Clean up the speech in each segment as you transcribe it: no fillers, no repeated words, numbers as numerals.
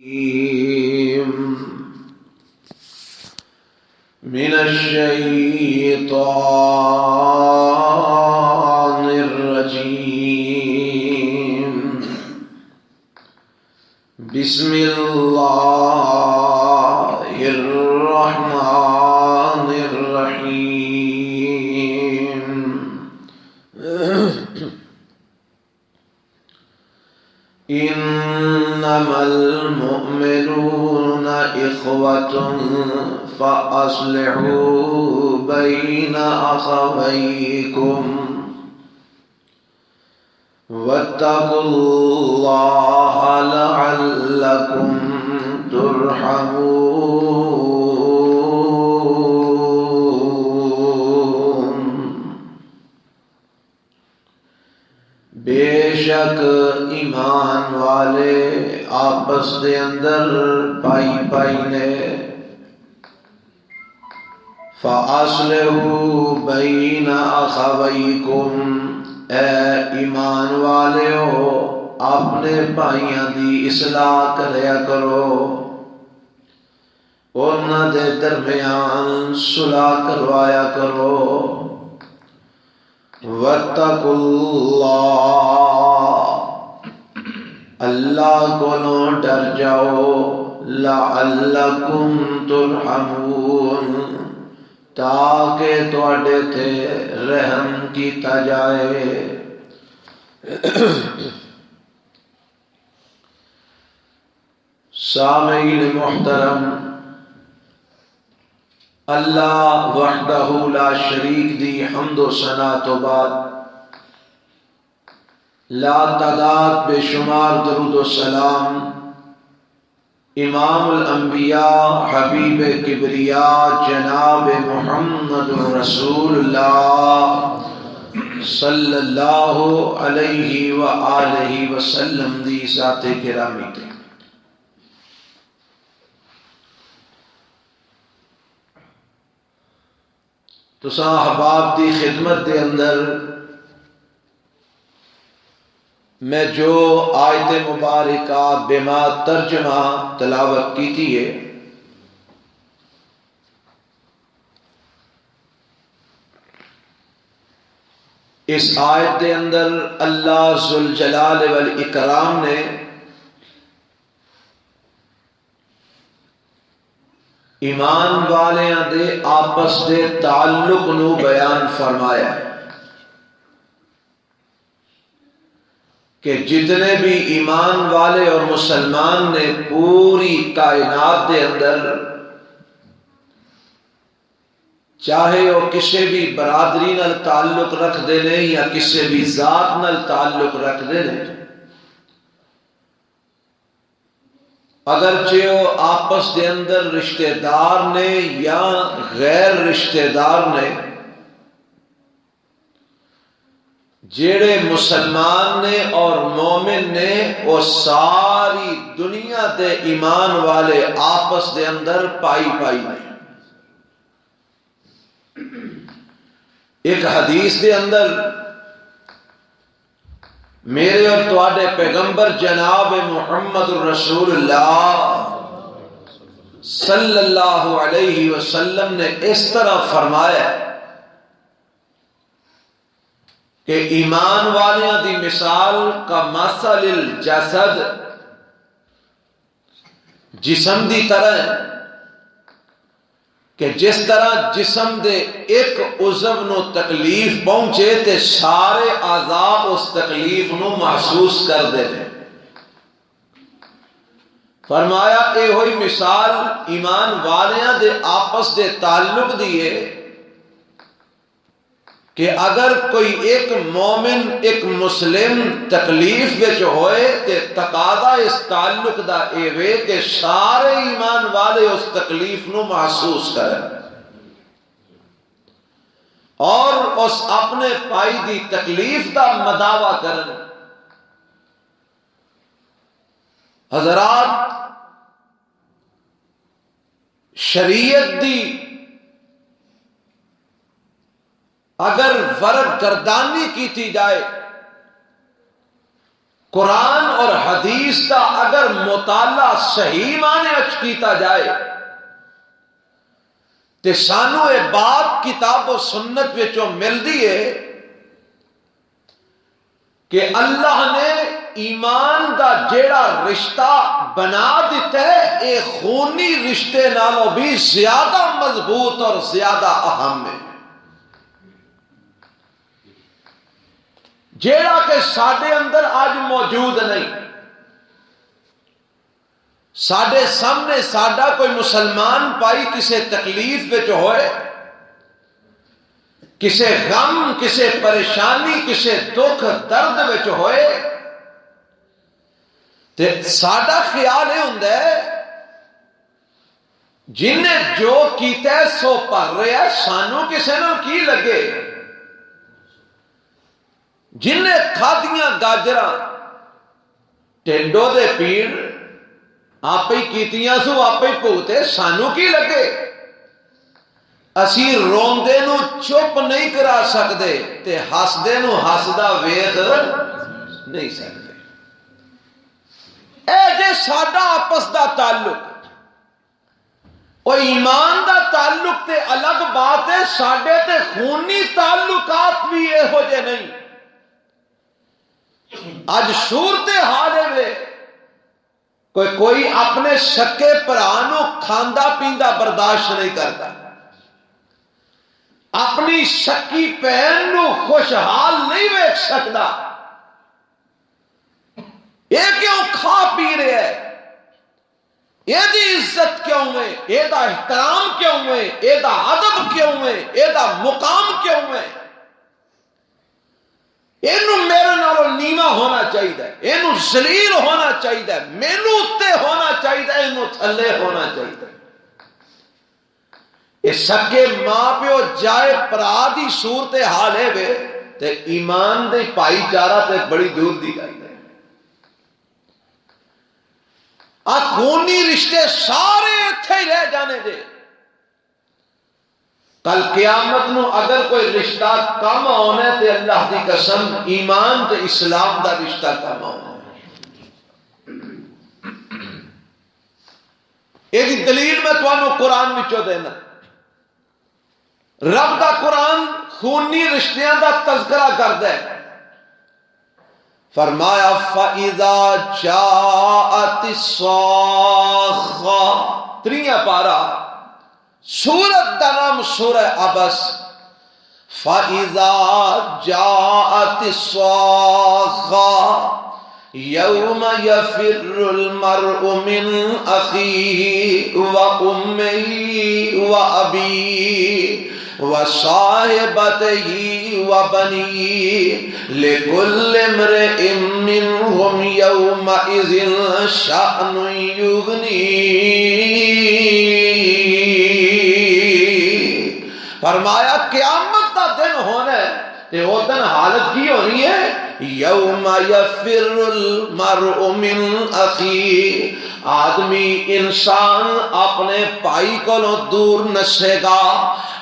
من الشيطان الرجيم. بسم الله الرحمن الرحيم. إنما المؤمنون إخوة فأصلحوا بين أخويكم واتقوا الله لعلكم ترحمون. بے شک ایمان والے آپس دے اندر پائی پائی نے. فَأَصْلِحُوا بَيْنَ أَخَوَيْكُمْ، اے ایمان والےو اپنے بھائیاں دی اصلاح کریا کرو، انہاں دے درمیان صلح کروایا کرو. وَاتَّقُوا اللَّهَ، اللہ کولوں ڈر جاؤ. لَعَلَّكُمْ تُرْحَمُونَ، تاکہ تواڈے تے رحم کیتا جائے. سامعین محترم، اللہ وحدہ لا شریک دی حمد و ثنا تو بعد لا تعداد بے شمار درود و سلام امام الانبیاء حبیب کبریاء جناب محمد رسول اللہ صلی اللہ علیہ وآلہ وسلم دی ذات گرامی تے. تساں احباب دی خدمت دے اندر میں جو آیت مبارکہ بما ترجمہ تلاوت کی تھی ہے، اس آیت دے اندر اللہ ذوالجلال والاکرام نے ایمان والیاں دے آپس دے تعلق نو بیان فرمایا ہے کہ جتنے بھی ایمان والے اور مسلمان نے پوری کائنات دے اندر، چاہے وہ کسی بھی برادری نال تعلق رکھ دے نے یا کسی بھی ذات نال تعلق رکھ دے نے، اگرچہ وہ آپس دے اندر رشتہ دار نے یا غیر رشتہ دار نے، جیڑے مسلمان نے اور مومن نے، وہ ساری دنیا دے ایمان والے آپس دے اندر پائی پائی نے. ایک حدیث دے اندر میرے اور تواڈے پیغمبر جناب محمد رسول اللہ صلی اللہ علیہ وسلم نے اس طرح فرمایا کہ ایمان والیاں دی مثال کا مثل الجسد، جسم دی طرح ہے کہ جس طرح جسم دے ایک عضو نو تکلیف پہنچے تے سارے اعضاء اس تکلیف نو محسوس کر دے نے. فرمایا اے ہوئی مثال ایمان والیاں دے آپس دے تعلق دی ہے کہ اگر کوئی ایک مومن ایک مسلم تکلیف وچ ہوئے تے تقاضا اس تعلق دا اے وے کہ سارے ایمان والے اس تکلیف نو محسوس کریں اور اس اپنے پائی دی تکلیف دا مداوا کریں. حضرات، شریعت دی اگر ورق گردانی کیتی جائے قرآن اور حدیث کا اگر مطالعہ صحیح معنی اچ کیتا جائے تے سانو یہ بات کتاب و سنت وچوں ملدی ہے کہ اللہ نے ایمان دا جیڑا رشتہ بنا دیتا ہے اے خونی رشتے نالوں بھی زیادہ مضبوط اور زیادہ اہم ہے، جیڑا کہ ساڈے اندر آج موجود نہیں۔ ساڈے سامنے ساڈا کوئی مسلمان پائی کسے تکلیف وچ ہوئے، کسے غم، کسے پریشانی، کسے دکھ درد وچ ہوئے تے ساڈا خیال یہ ہوندا ہے جن نے جو کیتا ہے سو پر رہا ہے، سانو کسے نال کی لگے؟ جن نے کھادیاں گاجراں ٹینڈو دے پیڑ آپ ہی کیتیاں سو آپ ہی بھگتے، سانو کی لگے؟ اسی روندے نو چپ نہیں کرا سکتے تے ہسدے نو ہسدا ویکھ نہیں سکتے۔ اے جے ساڈا آپس دا تعلق، او ایمان دا تعلق تے الگ بات ہے، ساڈے تے خونی تعلقات بھی یہو جے نہیں۔ اج صورت حال ہے کوئی اپنے سکے بھرا نو کھاندا پیندا برداشت نہیں کرتا، اپنی سکی بہن نو خوشحال نہیں ویکھ سکتا۔ یہ کیوں کھا پی رہے ہے؟ یہ دی عزت کیوں ہے؟ یہ دا احترام کیوں ہے؟ یہ دا ادب کیوں ہے؟ یہ دا مقام کیوں ہے؟ اینو میرے نالوں نیواں ہونا چاہیے، اینو ذلیل ہونا چاہیے، مینوں اتے ہونا چاہیے، اینو تھلے ہونا چاہیے۔ یہ سکے ماں پیو جائے پرا دی صورت حال ہے وے تے ایمان دے بھائی چارہ تے بڑی دور دی گئی ہے۔ خونی رشتے سارے اتھے ہی رہ جانے دے، کل قیامت نو اگر کوئی رشتہ کم ہونا ہے تے اللہ دی قسم ایمان تے اسلام دا رشتہ کم ہونا ہے۔ یہ دلیل میں تمہیں قرآن وچوں دینا، رب دا قرآن خونی رشتیاں دا تذکرہ کردا ہے۔ فرمایا فَإِذَا جَاءَتِ الصَّاخَّةُ، 3 پارہ، سورت دا نام سورہ عبس۔ فَإِذَا جَاءَتِ الصَّاخَّةُ يَوْمَ يَفِرُّ الْمَرْءُ مِنْ أَخِيهِ وَأُمِّهِ وَأَبِيهِ وَصَاحِبَتِهِ وَبَنِيهِ لِكُلِّ امْرِئٍ مِّنْهُمْ يَوْمَئِذٍ شَأْنٌ يُغْنِيهِ۔ فرمایا قیامت کا دن ہونا ہے تے وہ دن حالت کی ہونی ہے، یوم یفر المرء من اخیہ، آدمی انسان اپنے بھائی کو دور نسے گا،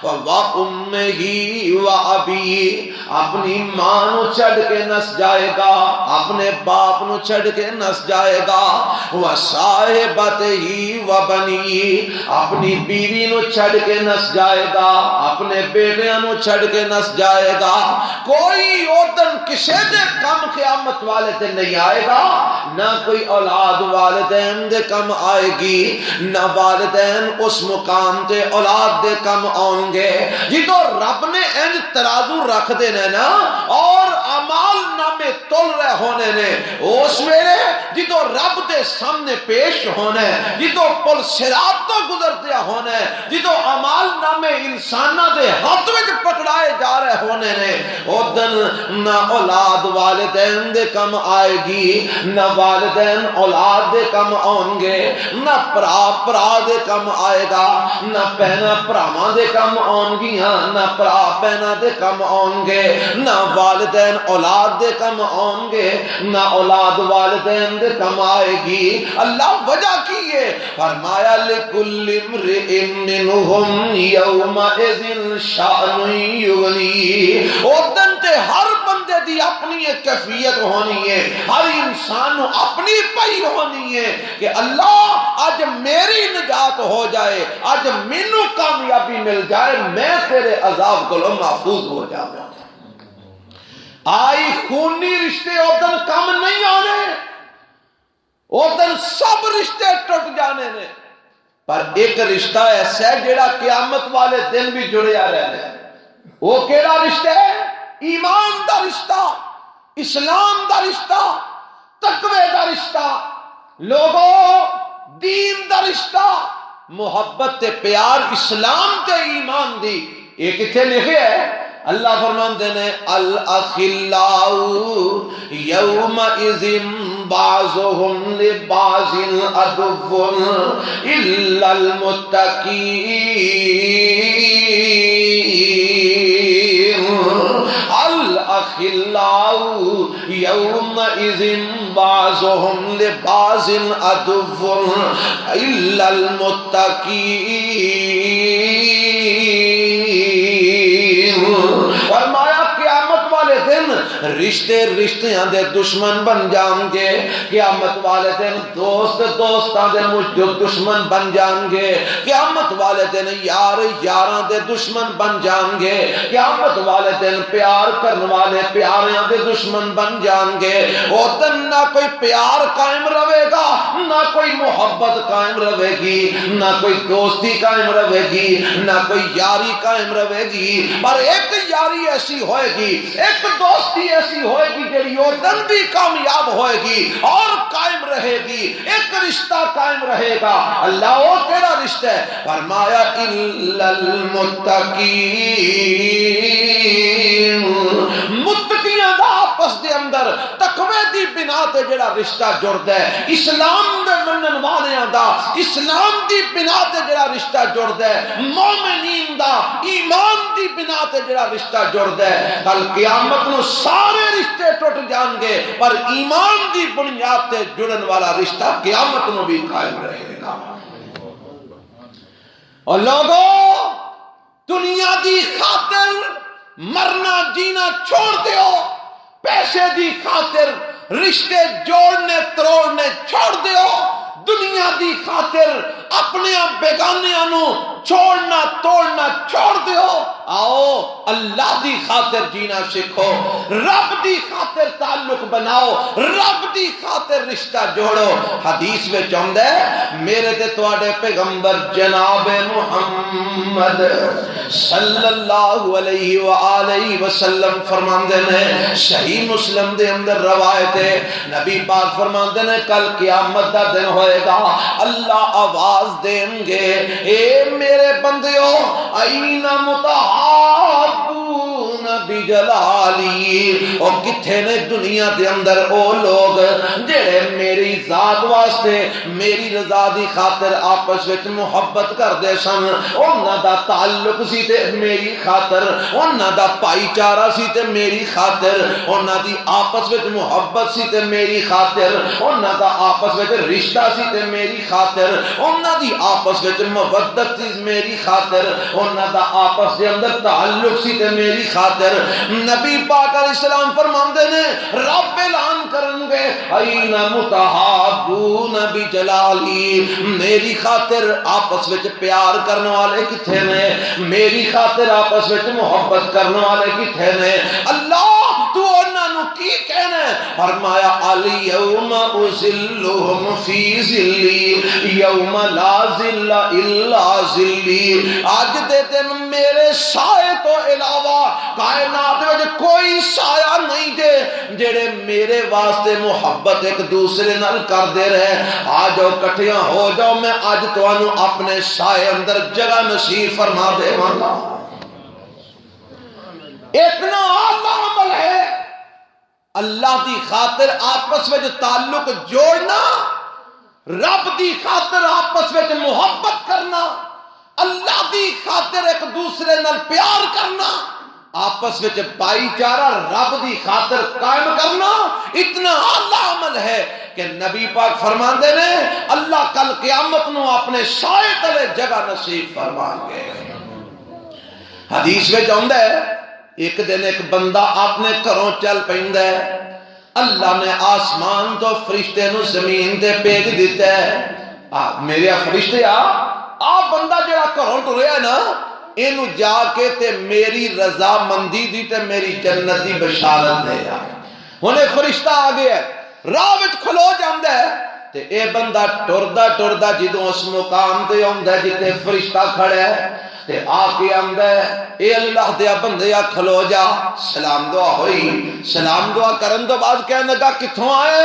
وَأُمِّهِ وَأَبِيهِ، اپنی ماں نو چھڑ کے نس جائے گا، اپنے باپ نو چھڑ کے نس جائے گا، وَصَاحِبَتِهِ وَبَنِيهِ، اپنی بیوی نو چھڑ کے نس جائے گا، اپنے بیٹیاں نو چھڑ کے نس جائے گا۔ کوئی اودن کسے دے کم قیامت والے دے نہیں آئے گا، نہ کوئی اولاد والدین دے کم آئے گی، نہ والدین اس مقام دے اولاد دے کم آؤں گے۔ جدو رب نے انج ترازو رکھ دینے نا اور اعمال نامے تول رہے ہونے نے، اس ویلے جدو رب دے سامنے پیش ہونے، جدو پل صراط تو گزر دیا ہونے، جدو اعمال نامے انسانہ دے ہاتھ وچ پکڑائے جا رہے ہونے نے، او دن نہ اولاد والدین دے کم آئے گی، نہ والدین اولاد دے کم آؤں گے، نہ پرا دے کم آئے گا، نہ پہنا پراواں دے کم آؤں گیاں، نہ پرا پہنا دے کم آؤں گے، نہ والدین اولاد دے کم آؤں گے، نہ اولاد والدین دے کم آئے گی۔ اللہ وجہ کی ہے، فرمایا لِكُلِّ امْرِئٍ مِّنْهُمْ يَوْمَئِذٍ شَأْنٌ يُغْنِيهِ، او دن تے ہر بندے بندے دی اپنی ایک کیفیت ہونی ہے، ہر انسان اپنی پئی ہونی ہے کہ اللہ اج میری نجات ہو جائے، اج مینوں کامیابی مل جائے، میں تیرے عذاب کو محفوظ ہو جاؤں۔ آئی خونی رشتے ادن کم نہیں آنے، ادن سب رشتے ٹوٹ جانے نے، پر ایک رشتہ ایسا ہے جڑا قیامت والے دن بھی جڑیا رہنا ہے۔ وہ کیڑا رشتہ ہے؟ ایمان دا رشتہ، اسلام دا رشتہ، تقوی دا رشتہ، لوگوں دین دا رشتہ، محبت تے پیار اسلام تے ایمان دی۔ یہ کتنے لکھے ہے؟ اللہ فرماندے نے الاخلاء یومئذ بعضهم لبعض عدو الا المتقین، الاخلاء یومئذ بعضهم لبعض عدو الا المتقین۔ فرمایا قیامت والے دن رشتے رشتیاں دے دشمن بن جان گے، قیامت والے دن دوست دوستاں دے دشمن بن جان گے، قیامت والے دن یار یاراں دے دشمن بن جان گے، قیامت والے دن پیار کرن والے پیاریاں دے دشمن بن جان گے۔ او دن نہ کوئی پیار قائم رہے گا، نہ کوئی محبت قائم رہے گی، نہ کوئی دوستی قائم رہے گی، نہ کوئی یاری قائم رہے گی، پر ایک یاری ایسی ہوئے گی، ایک دوستی ایسی ہوئے گی جڑی وہ دن بھی کامیاب ہوئے گی اور قائم رہے گی، ایک رشتہ قائم رہے گا۔ اللہ وہ تیرا رشتہ ہے، فرمایا الا المتقین، متقیاں دا آپس دے اندر تقوی دی بنا تے جڑا رشتہ جڑدا ہے، اسلام دے منن والیاں دا اسلام دی بنا تے جڑا رشتہ جڑدا ہے، مومنین دا ایمان دی بنا تے جڑا رشتہ جڑدا ہے، کل قیامت نو سارے رشتے ٹوٹ جان گے، پر ایمان دی بنیاد تے جڑن والا رشتہ قیامت نو بھی قائم رہے گا۔ اور لوگوں دنیا دی خاطر مرنا جینا چھوڑ دیو، پیسے دی خاطر رشتے جوڑنے تروڑنے چھوڑ دیو، دنیا دی خاطر اپنے بیگانیاں نو چھوڑنا توڑنا چھوڑ دیو، آؤ اللہ دی خاطر جینا سیکھو، رب دی خاطر تعلق بناؤ، رب دی خاطر رشتہ جوڑو۔ حدیث میں چاہتا ہے میرے تے تواڈے پیغمبر جناب محمد صلی اللہ علیہ وآلہ وسلم فرماندے نے، صحیح مسلم دے اندر روایت ہے، نبی پاک فرماندے نے کل قیامت دا دن ہوئے گا، اللہ آواز دیں گے اے میرے بندیو این متحابون بجلالی، اور کتھے نے دنیا دے اندر او لوگ جڑے میری ذات واسطے میری رضا دی خاطر آپس وچ محبت کردے سن، انہاں دا تعلق سی تے میری خاطر، انہاں دا بھائی چارہ سی تے میری خاطر، انہاں دی آپس وچ محبت سی تے میری خاطر، انہاں دا آپس وچ رشتہ سی تے میری خاطر، انہاں دی آپس وچ مودت سی میری خاطر، انہاں دا آپس دے اندر تعلق سی تے میری خاطر۔ نبی پاک علیہ السلام فرماندے نے رب اعلان کرن گے این متحابون بجلالی، میری خاطر آپس وچ پیار کرنے والے کتھے نے، میری خاطر آپس وچ محبت کرنے والے کتھے نے؟ اللہ تو انہاں نو کی کہنا ہے؟ فرمایا الیوم اذلہم فی ذلی یوم لا ذل الا ذلی، آج دے دن میرے سائے تو علاوہ کائنات میں کوئی سایہ نہیں دے جڑے میرے واسطے محبت ایک دوسرے نال کر دے رہے، آ جاؤ کٹھیاں ہو جاؤ، میں آج تانوں اپنے سائے اندر جگہ نصیب فرما دے والا۔ اتنا اعلیٰ عمل ہے اللہ دی خاطر آپس میں تعلق جوڑنا، رب دی خاطر آپس میں محبت کرنا، اللہ دی خاطر ایک دوسرے نال پیار کرنا، آپس میں بھائی چارہ رب دی خاطر قائم کرنا، اتنا اعلیٰ عمل ہے کہ نبی پاک فرماندے نے اللہ کل قیامت نو اپنے سائے تلے جگہ نصیب فرمان گے۔ حدیث میں چاہتا ہے ایک دن ایک بندہ اپنے گھروں چل پیندا ہے، اللہ نے آسمان تو فرشتے نو زمین تے بھیج دیتا ہے، میرے فرشتے آ بندہ جڑا گھروں ٹریا ہے نا، اینو جا کے تے میری رضا مندی دی تے میری جنت دی بشارت دے آ۔ ہن فرشتہ آ گیا راہ وچ کھلو جاندا ہے تے اے بندہ ٹردا جدوں اس مقام تے آندا ہے جتے فرشتہ کھڑا ہے تے آ کے آندا ہے اے اللہ دیا بندیا کھلو جا، سلام دعا ہوئی، سلام دعا کرن تو بعد کہنے لگا کتھوں آئے؟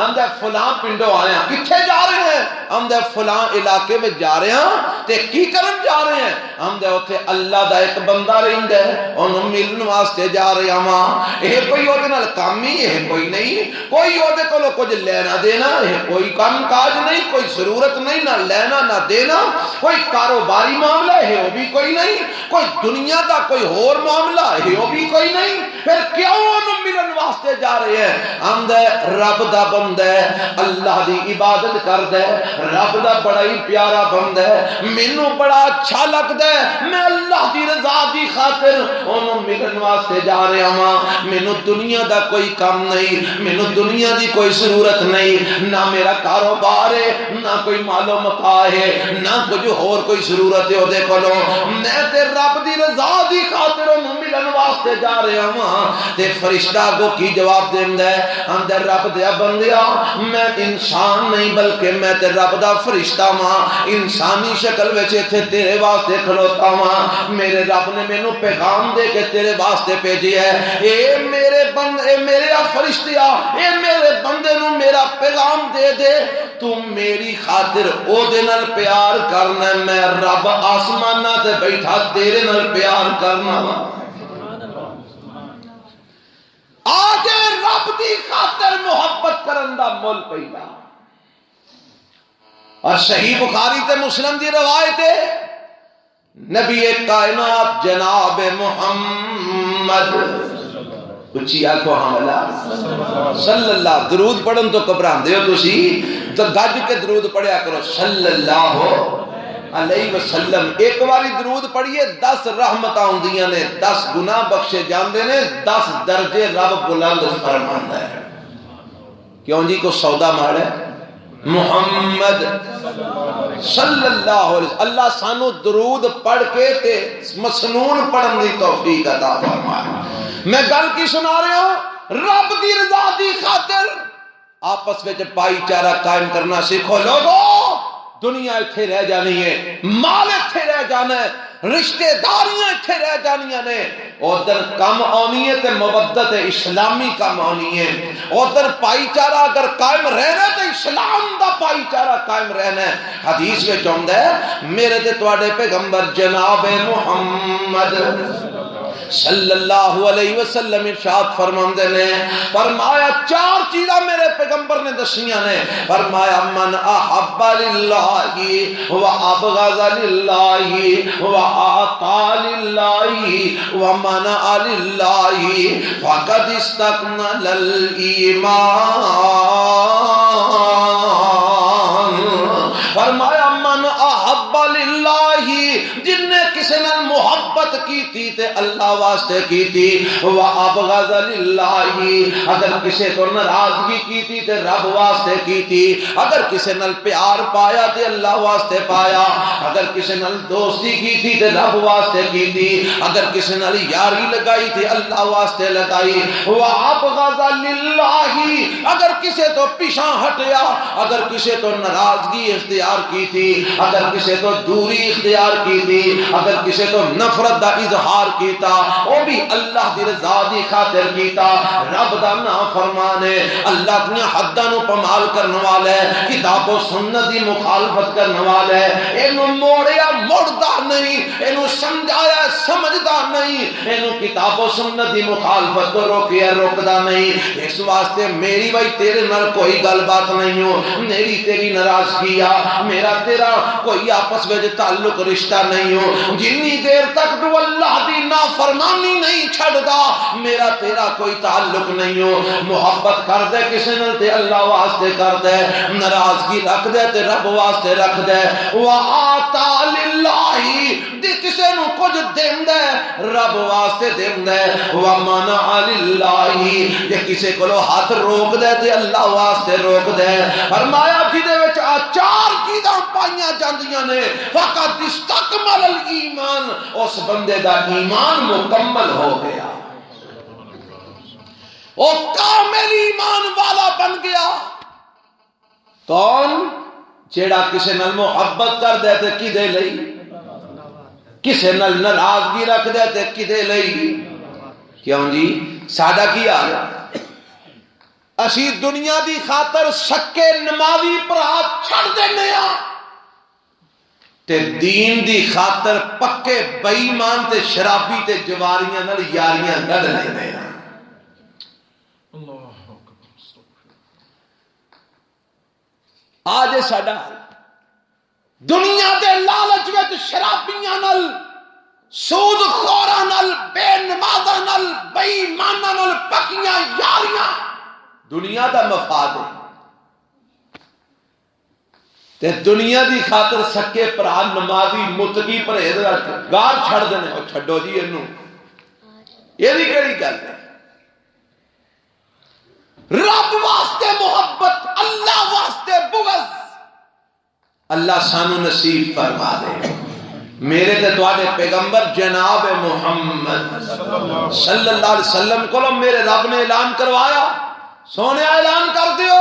آندا فلاں پنڈوں آئے ہیں۔ کتھے جا رہے ہیں؟ آندا فلاں علاقے میں جا رہے ہیں تے کی کرن جا رہے ہیں؟ آندا اوتھے اللہ دا ایک بندہ رہندا ہے اونوں ملن واسطے جا رہے ہاں۔ اے کوئی اودے نال کام ہی ہے کوئی نہیں، کوئی اودے کولوں کچھ لینا دینا ہے کوئی کام کاج نہیں، کوئی ضرورت نہیں، نہ لینا نہ دینا، کوئی کاروباری معاملہ ہے وہ بھی کوئی نہیں، کوئی دنیا دا کوئی اور معاملہ ہے وہ بھی کوئی نہیں، پھر کیوں انہوں ملن واسطے جا رہے ہیں؟ آمدہ رب دا بندہ ہے، اللہ دی عبادت کرد ہے، رب دا بڑا ہی پیارا بندہ ہے، مینوں بڑا اچھا لگتا ہے، میں اللہ دی رضا دی خاطر انہوں ملن واسطے جا رہے ہاں، مینوں دنیا دا کوئی کام نہیں، مینوں دنیا دی کوئی ضرورت نہیں، نہ میرا کاروبار ہے، نہ کوئی مال و متا ہے، نہ کچھ اور کوئی ضرورت ہے دے کولوں، میں تے رب دی رضا دی خاطر انہوں ملن واسطے جا رہے ہاں۔ تے فرشتہ کو کی جواب دیندا ہے؟ اندر رب دیا بندیا میں انسان نہیں بلکہ میں تے رب دا فرشتہ ہاں، انسانی شکل وچ ایتھے تیرے واسطے کھلوتا ہاں، میرے رب نے مینوں پیغام دے کے تیرے واسطے بھیجی ہے، اے میرے بندے، اے میرے فرشتیا، اے میرے بندے نو میرا پیغام دے دے، تو میری خاطر او دے نال پیار کرنا ہے، میں رب آسمانہ تے بیٹھا تیرے نال پیار کرنا وا۔ آجے رب دی خاطر محبت کرن دا مول پیدا۔ اور صحیح بخاری تے مسلم دی روایت ہے، نبی کائنات جناب محمد اچھی آنکھوں حملہ صلی اللہ، درود پڑھن تو گھبراندے ہو تسی تو گج کے درود پڑھیا کرو صلی اللہ علیہ وسلم۔ ایک باری درود پڑھیے 10 رحمتاں ہوندیاں نے، 10 گناہ بخشے جاندے نے، 10 درجے رب بلند فرماندا ہے۔ کیوں جی کو سودا مار ہے؟ محمد صلی اللہ علیہ وسلم۔ اللہ سانو درود پڑھ کے تے مسنون پڑھن دی توفیق عطا فرمائے۔ میں گل کی سنا رہے ہوں، رب دی رضا دی خاطر آپس میں بھائی چارہ قائم کرنا سیکھو لوگوں، دنیا اتھے رہ جانی ہے، مال اتھے رہ جانا ہے، رشتہ داریاں اتھے رہ جانیاں نے، ادھر کم آنی ہے تے مودت اسلامی کم آنی ہے، ادھر بھائی چارہ اگر قائم رہنا تو اسلام دا بھائی چارہ قائم رہنا ہے۔ حدیث میں چاہتا ہے میرے تے تواڈے پیغمبر جناب محمد صلی اللہ علیہ وسلم ارشاد فرماندے نے، فرمایا 4 چیزاں میرے پیغمبر نے دسیاں نے، فرمایا من احب للہ و ابغض للہ و اعطى للہ و منع للہ فقد استکمل الایمان۔ فرمایا من احب للہ، جن نے کسی نے محبت کی تھی تے اللہ واسطے کی تھی، وَأَبْغَضَ لِلَّهِ، اگر کسی کو ناراضگی کی تھی تے رب واسطے کی تھی، اگر کسی نال پیار پایا تے اللہ واسطے پایا، اگر کسی نال دوستی کی تھی تے رب واسطے کی تھی، اگر کسی نال یاری لگائی تے اللہ واسطے لگائی، وَأَبْغَضَ لِلَّهِ، اگر کسی تو پیچھے ہٹیا، اگر کسی تو ناراضگی اختیار کی تھی، اگر کسی تو دوری اختیار کی تھی، اگر کسی تو نفرت دا اظہار کیتا، وہ بھی اللہ دی رضا دی خاطر کیتا، رب دا نافرمانے، اللہ دیا حداں نو پمال کرنے والا ہے، کتاب و سنت دی مخالفت کرنے والا ہے، اینو موڑیا مڑدا نہیں، اینو سمجھایا سمجھدا نہیں، اینو کتاب و سنت دی مخالفت کو روکیا روکدا نہیں۔ اس واسطے میری بھائی تیرے نال کوئی گل بات نہیں ہو، میری تیری ناراضگی میرا تیرا کوئی آپس میں تعلق رشتہ نہیں ہو، جنی دیر تک تو اللہ دی نافرمانی نہیں چھڑدا میرا تیرا کوئی تعلق نہیں ہو۔ محبت کر دے کسی نے تے اللہ واسطے کر دے، ناراضگی رکھ دے تے رب واسطے رکھ دے، وَآتَى لِلَّهِ، کسے نو کچھ دیندا ہے رب واسطے دیندا ہے ومنع للہ جے کسے کولو ہاتھ روک دے تے اللہ واسطے روک دے فرمایا جدے وچ چار چیزاں پائیاں جاندیاں نے فقط استکمل الایمان اس بندے دا ایمان مکمل ہو گیا وہ کامل ایمان والا بن گیا کون جیڑا کسے نال محبت کر دے تے کدے لئی کسے نال ناراضگی رکھ دے تے کدے لئی کیوں جی سادہ کی حال اسی دنیا دی خاطر سکے نمازی بھرا چھڑ دینے ہاں تے دین دی خاطر پکے بے ایمان تے شرابی تے جواریاں نال یاریاں گڈ لینے ہاں آج ساڈا دنیا دے لالچ وچ شرابیاں نال سود خوراں نال بے نمازاں نال بے ایماناں نال پکیاں یاریاں دنیا دا مفاد ہے تے دنیا دی خاطر سکے بھرا نمازی متقی پرہیزگار گار چھڑ دینے او چھڈو جی اینوں یہ بھی کیڑی گل ہے رب واسطے محبت اللہ واسطے بغض اللہ سانو نصیب فرما دے میرے تے تواڈے پیغمبر جناب محمد صلی اللہ علیہ وسلم کو میرے رب نے اعلان کروایا سونے اعلان کر دیو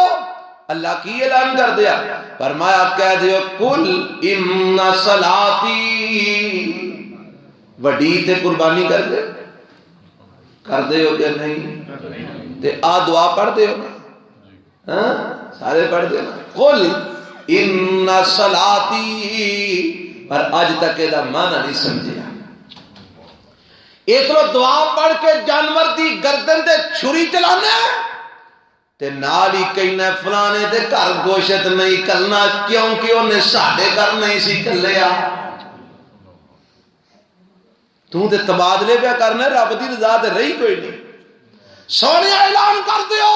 اللہ کی اعلان کر دیا فرمایا کہہ دیو کل ان صلاتی وڈی تے قربانی کر دے ہو کہ نہیں تے آ دعا پڑھ دے ہو نا سارے پڑھ دے نا قل ان صلاتی پر آج تک دا معنی نہیں سمجھیا ایک لو دعا پڑھ کے جانور دی گردن تے چھری چلانا تے نال ہی کہنا فلانے دے گھر گوشت نہیں کرنا کیونکہ انہیں ساڈے گھر نہیں سی کلیا تو تے تبادلے پہ کرنا رب دی رضا تے رہی کوئی نہیں سونے اعلان کر دیو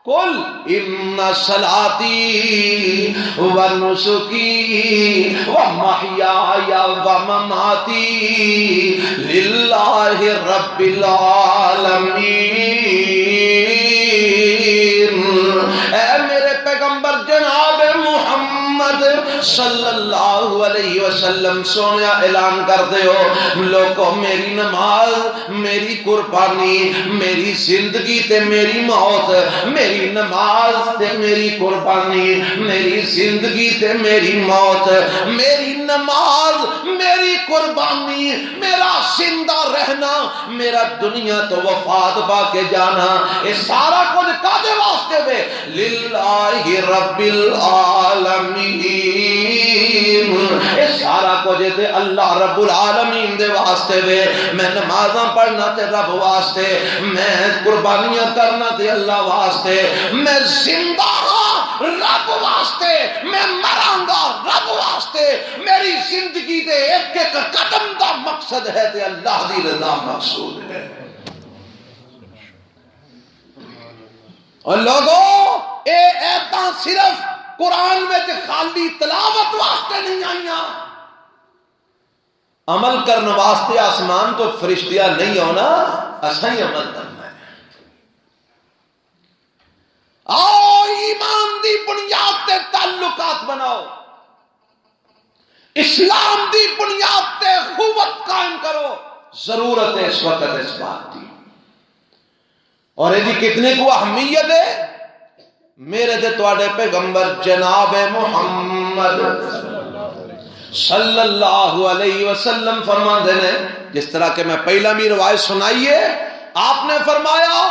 قل ان صلاتی و نسکی و محیای و مماتی للہ رب العالمین اے میرے پیغمبر جناب محمد صلی اللہ علیہ وسلم سونے اعلان کر دے ہو لوگوں میری نماز میری قربانی میری زندگی تے میری موت میری نماز تے میری قربانی میری زندگی تے میری موت میری نماز میری قربانی میرا زندہ رہنا میرا دنیا تو وفات پا کے جانا یہ سارا کچھ کادے واسطے وے للہ رب العالمین یہ سارا کچھ تے اللہ رب العالمین دے واسطے وے میں نمازاں پڑھنا تے رب واسطے میں قربانیاں کرنا تے اللہ واسطے میں زندہ ہاں رب واسطے میں مراں گا رب واسطے میری زندگی دے ایک ایک قدم دا مقصد ہے تے اللہ دی رضا مقصود ہے اور لوگوں اے ایتاں صرف قرآن میں خالی تلاوت واسطے نہیں آئیاں عمل کرنے واسطے آسمان تو فرشتیاں نہیں ہونا اساں ہی عمل کرنا ہے آؤ ایمان دی بنیاد تے تعلقات بناؤ اسلام دی بنیاد تے قوت قائم کرو ضرورت ہے اس وقت اس بات کی اور یہ کتنے کو اہمیت ہے میرے دے تواڈے پیغمبر جناب محمد صلی اللہ علیہ وسلم فرماندے نے جس طرح کہ میں پہلا بھی روایت سنائیے آپ نے فرمایا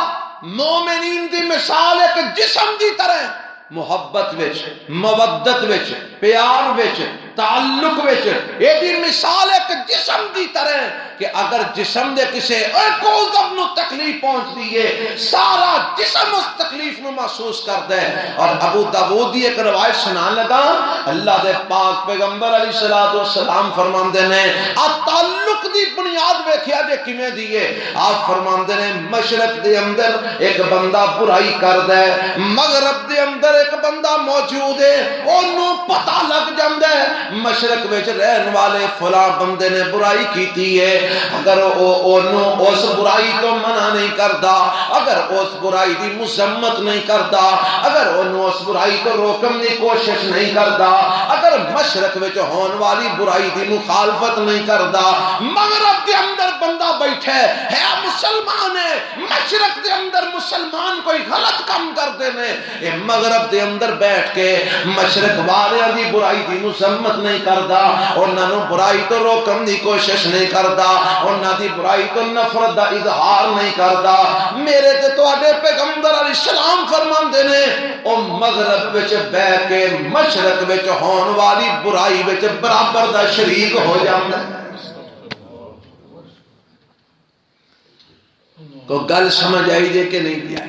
مومنین دی مثال ایک جسم دی طرح محبت وچ مودت وچ پیار وچ تعلق وچ یہ دی مثال ایک جسم دی طرح کہ اگر جسم دے کسے ایک عضو نو تکلیف پہنچ دیئے سارا جسم اس تکلیف نو محسوس کر دے اور ابو داؤد دی ایک روایت سنان لگا اللہ دے پاک پیغمبر علیہ السلام فرماندے نے تعلق دی بنیاد ویکھیا جے کیویں دیئے آپ فرماندے نے مشرق دے اندر ایک بندہ برائی کر دے مغرب دے اندر ایک بندہ موجود ہے انہوں پتہ پتہ لگ جاندے مشرق وچ رہن والے فلاں بندے نے برائی کیتی ہے، اگر اونوں اس برائی تو منع نہیں کردا، اگر اس برائی دی مذمت نہیں کردا، اگر اونوں اس برائی تو روکن دی کوشش نہیں کردا، اگر مشرق وچ ہون والی برائی دی مخالفت نہیں کردا، مغرب دے اندر بندہ بیٹھا ہے مسلمان ہے، مشرق دے اندر مسلمان کوئی غلط کام کرتے ہیں، یہ مغرب دے اندر بیٹھ کے مشرق والے دی برائی دی مذمت نہیں کردا، انہاں نوں برائی تو روکن دی کوشش نہیں کردا، انہاں دی برائی تو نفرت دا اظہار نہیں کردا۔ میرے تے تواڈے پیغمبر علیہ السلام فرماندے نے او مغرب وچ بیٹھ کے مشرق وچ ہون والی برائی وچ برابر دا شریک ہو جاندا ہے۔ کو گل سمجھ آئی جے کہ نہیں دیا؟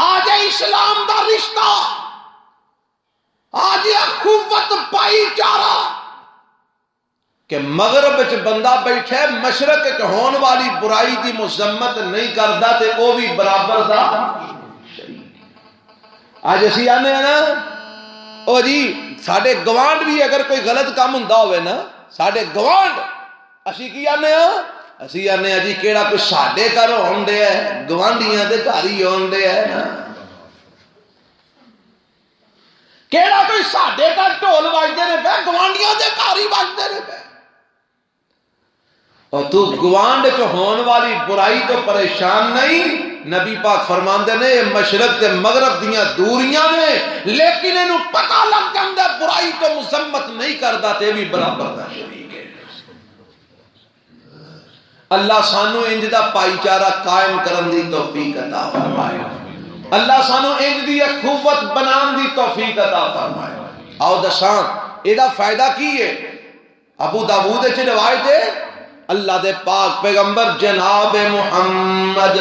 آج اسلام دا رشتہ، آج اخوت پائی چارہ کہ مغرب وچ بندہ بیٹھے مشرق وچ ہون والی برائی دی مذمت نہیں کردا تے او بھی برابر دا شریک۔ آج اسی آنے ہیں نا او جی ساڑھے گوانڈ بھی اگر کوئی غلط کام ہوندا ہوئے نا، ساڑھے گوانڈ اسی کی آنے ہیں، اسی آنے ہیں جی کیڑا کوئی ساڑھے کر ہوندے ہے، گوانڈیاں دے کاری ہوندے ہے نا، کیڑا کوئی ساڑھے کر ٹول باجدے نے پہ، گوانڈیاں دے کاری باجدے نے پہ، اور تو گوانڈ جو ہون والی برائی تو پریشان نہیں، نبی پاک فرماندے نے یہ مشرق تے مغرب دیاں دوریاں نے، لیکن انہوں پتہ لگ جاندے برائی تو مذمت نہیں کردا تے بھی برابر دا شریک ہے۔ اللہ سانو انج دا پائی چارہ قائم کرن دی توفیق عطا فرمائے، اللہ سانو انج دی اخوت بنان دی توفیق عطا فرمائے۔ آؤ دسان ایدہ فائدہ کی ہے؟ ابو داؤد وچ روایت ہے اللہ دے پاک پیغمبر جناب محمد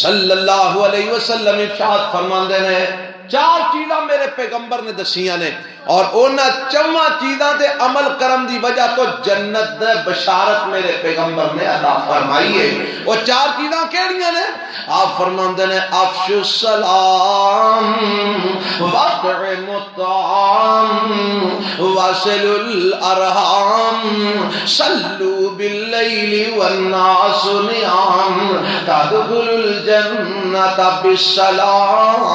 صلی اللہ علیہ وسلم ارشاد فرماندے نے چار چیزاں میرے پیغمبر نے دسیاں نے، اور انہاں چواں چیزاں تے عمل کرن دی وجہ تو جنت دے بشارت میرے پیغمبر نے عطا فرمائی ہے۔ وہ چار چیزاں کیڑیاں نے؟ آپ فرماندے نے افشوا السلام واطعموا الطعام واصلوا الارحام صلوا باللیل والناس نیام تدخلوا الجنت بالسلام۔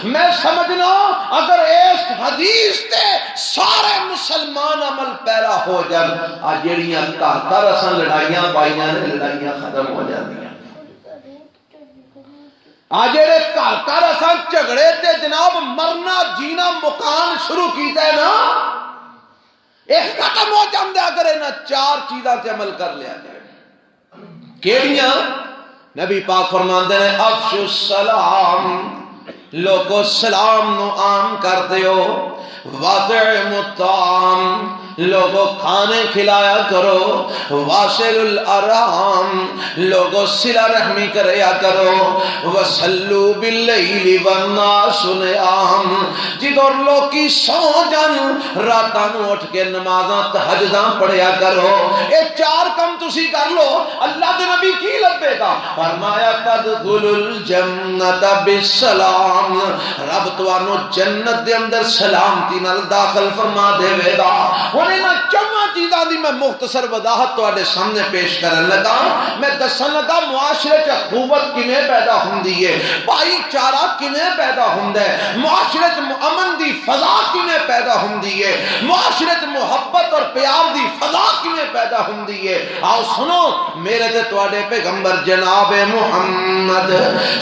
میں سمجھنا اگر اس حدیث تے سارے مسلمان عمل پیرا ہو جان، آج جڑیاں گھر اساں لڑائیاں پائیاں نے لڑائیاں ختم ہو جاندیاں، آج جڑے گھر اساں جھگڑے تے جناب مرنا جینا مکان شروع کیتا ہے نا، یہ ختم ہو جاندے اگر انہاں چار چیزاں تے عمل کر لیا جائے۔ کیڑیاں؟ نبی پاک فرماندے نے افشوا السلام، لوگو سلام نو عام کر دیو، واطعموا الطعام، لوگو کھانے کھلایا کرو، واصلوا الارحام، لوگو صلہ رحمی کریا کرو، وصلوا باللیل والناس نیام، جدور لوکی سو جان راتاں نو اٹھ کے نمازاں تہجداں پڑھیا کرو۔ اے چار کم تسی کر لو، اللہ دے نبی کی لبے گا؟ فرمایا تدخلوا الجنت بالسلام، رب توانو جنت دے اندر سلامتی نال داخل فرما دے گا۔ انہیں نہ چواں چیزاں دی میں مختصر وضاحت تواڈے سامنے پیش کرن لگا، میں دسن لگا معاشرے چ اخوت کیویں پیدا ہوندی ہے، بھائی چارہ کیویں پیدا ہوندا ہے، معاشرے چ امن دی فضا کیویں پیدا ہوندی ہے، معاشرے چ محبت اور پیار دی فضا کیویں پیدا ہوندی ہے۔ آؤ سنو میرے تے تواڈے پیغمبر جناب محمد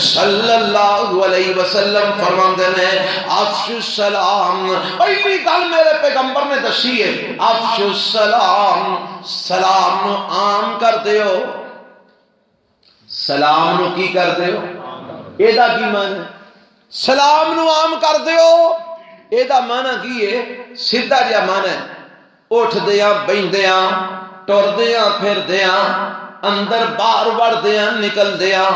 صلی اللہ علیہ وسلم فرماندے نے افشوا السلام، پہلی گل میرے پیغمبر نے دسی ہے افشوا السلام، سلام نو عام کر دیو۔ سلام نو کی کر دیو؟ ایدہ کی معنی؟ سلام نو عام کر دیو، ایدہ معنی کی ہے؟ سدھا جا معنی ہے اٹھ دیاں بین دیاں ٹر دیاں پھر دیاں اندر باہر وڑ دیاں نکل دیاں،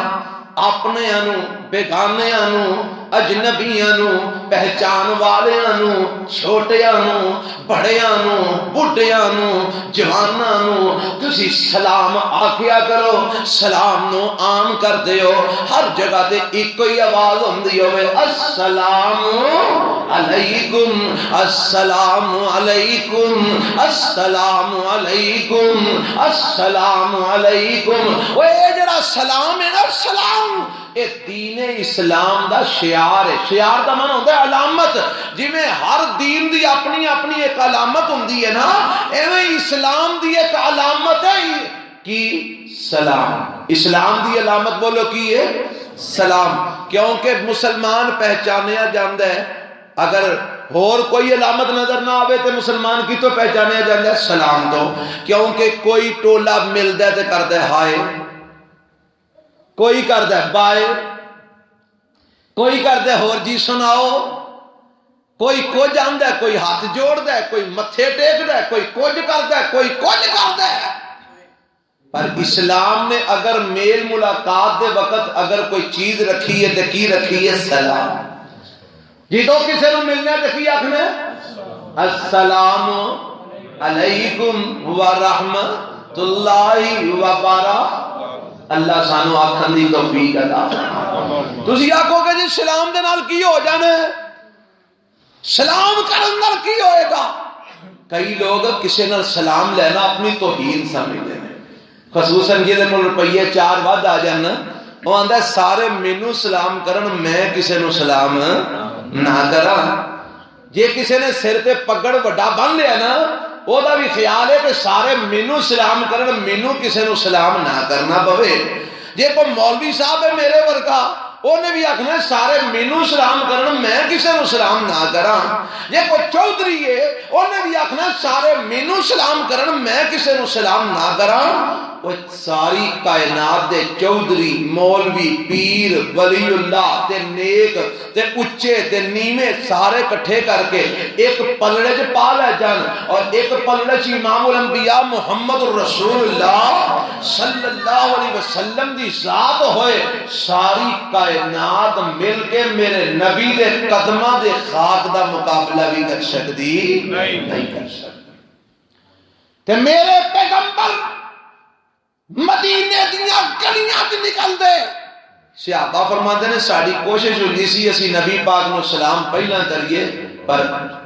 اپنے انو بیگانے انو اجنبیاں نو پہچان والیاں نو چھوٹیاں نو بڑیاں نو بڈھیاں نو جواناں نو تسی سلام آکھیا کرو سلام نو عام کر دیو ہر جگہ تے ایک ہی آواز ہوندی ہوئے السلام علیکم السلام علیکم السلام علیکم السلام علیکم وہ جڑا سلام ہے نا سلام اے دین اسلام دا شعار ہے شعار دا من ہوتا ہے علامت جی میں ہر دین دی اپنی اپنی ایک علامت ہوندی ہے نا ایویں اسلام دی ایک علامت ہے کی سلام اسلام دی علامت بولو کی ہے سلام کیونکہ مسلمان پہچانیا جاندہ ہے اگر اور کوئی علامت نظر نہ آوے تو مسلمان کی تو پہچانیا جاندہ ہے سلام دو کیونکہ کوئی ٹولا مل دے تے کر دے ہائے کوئی کر دے بائے کوئی کر دے اور جی سناؤ کوئی کچھ آندہ ہے کوئی ہاتھ جوڑ دے کوئی متھے ٹیک دے کوئی کچھ کر دے کوئی کچھ کر دے پر اسلام نے اگر میل ملاقات دے وقت اگر کوئی چیز رکھی ہے تو کی رکھی ہے سلام جی تو کسے نو ملنے دکھی آکھنے السلام علیکم ورحمت اللہ وبرکاتہ اللہ سانو آکھن دی توفیق عطا تسی آکھو کہ جی سلام دے نال کی ہو جانے سلام کرن نال کی ہوئے گا کئی لوگ کسی نال سلام لینا اپنی توہین سمجھتے ہیں خصوصاً جی کو روپیے 4 بعد آ جانا وہ آندہ ہے سارے مینو سلام کرن میں کسی نو سلام نہ کرا جے کسی نے سر تے پگڑ وڈا بن لیا نا وہ دا بھی خیال ہے کہ سارے مینو سلام کرن مینو کسی نو سلام نہ کرنا پوے جے کوئی مولوی صاحب ہے میرے ورگا انہیں بھی آکھنا ہے سارے مینو سلام کرن میں کسی نو سلام نہ کرا یہ کوئی چودھری ہے انہیں بھی آکھنا ہے سارے مینو سلام کرن میں کسی نو سلام نہ کرا وہ ساری کائنات دے چودھری مولوی پیر ولی اللہ تے نیک تے اچھے تے نیمے سارے کٹھے کر کے ایک پلڑے جو پا لے جان اور ایک پلڑے چ امام الانبیاء محمد رسول اللہ صلی اللہ علیہ وسلم دی ذات ہوئے ساری کائنات مل کے میرے نبی دے قدمہ دے خاک دا مقابلہ بھی کر سکتی نہیں کر سکتی کہ میرے پیغمبر مدینے دیا گلیاں تے نکل دے صحابہ فرماتے ہیں ساری کوشش ہوئی سی اسی نبی پاک نو سلام پہلا کریے پر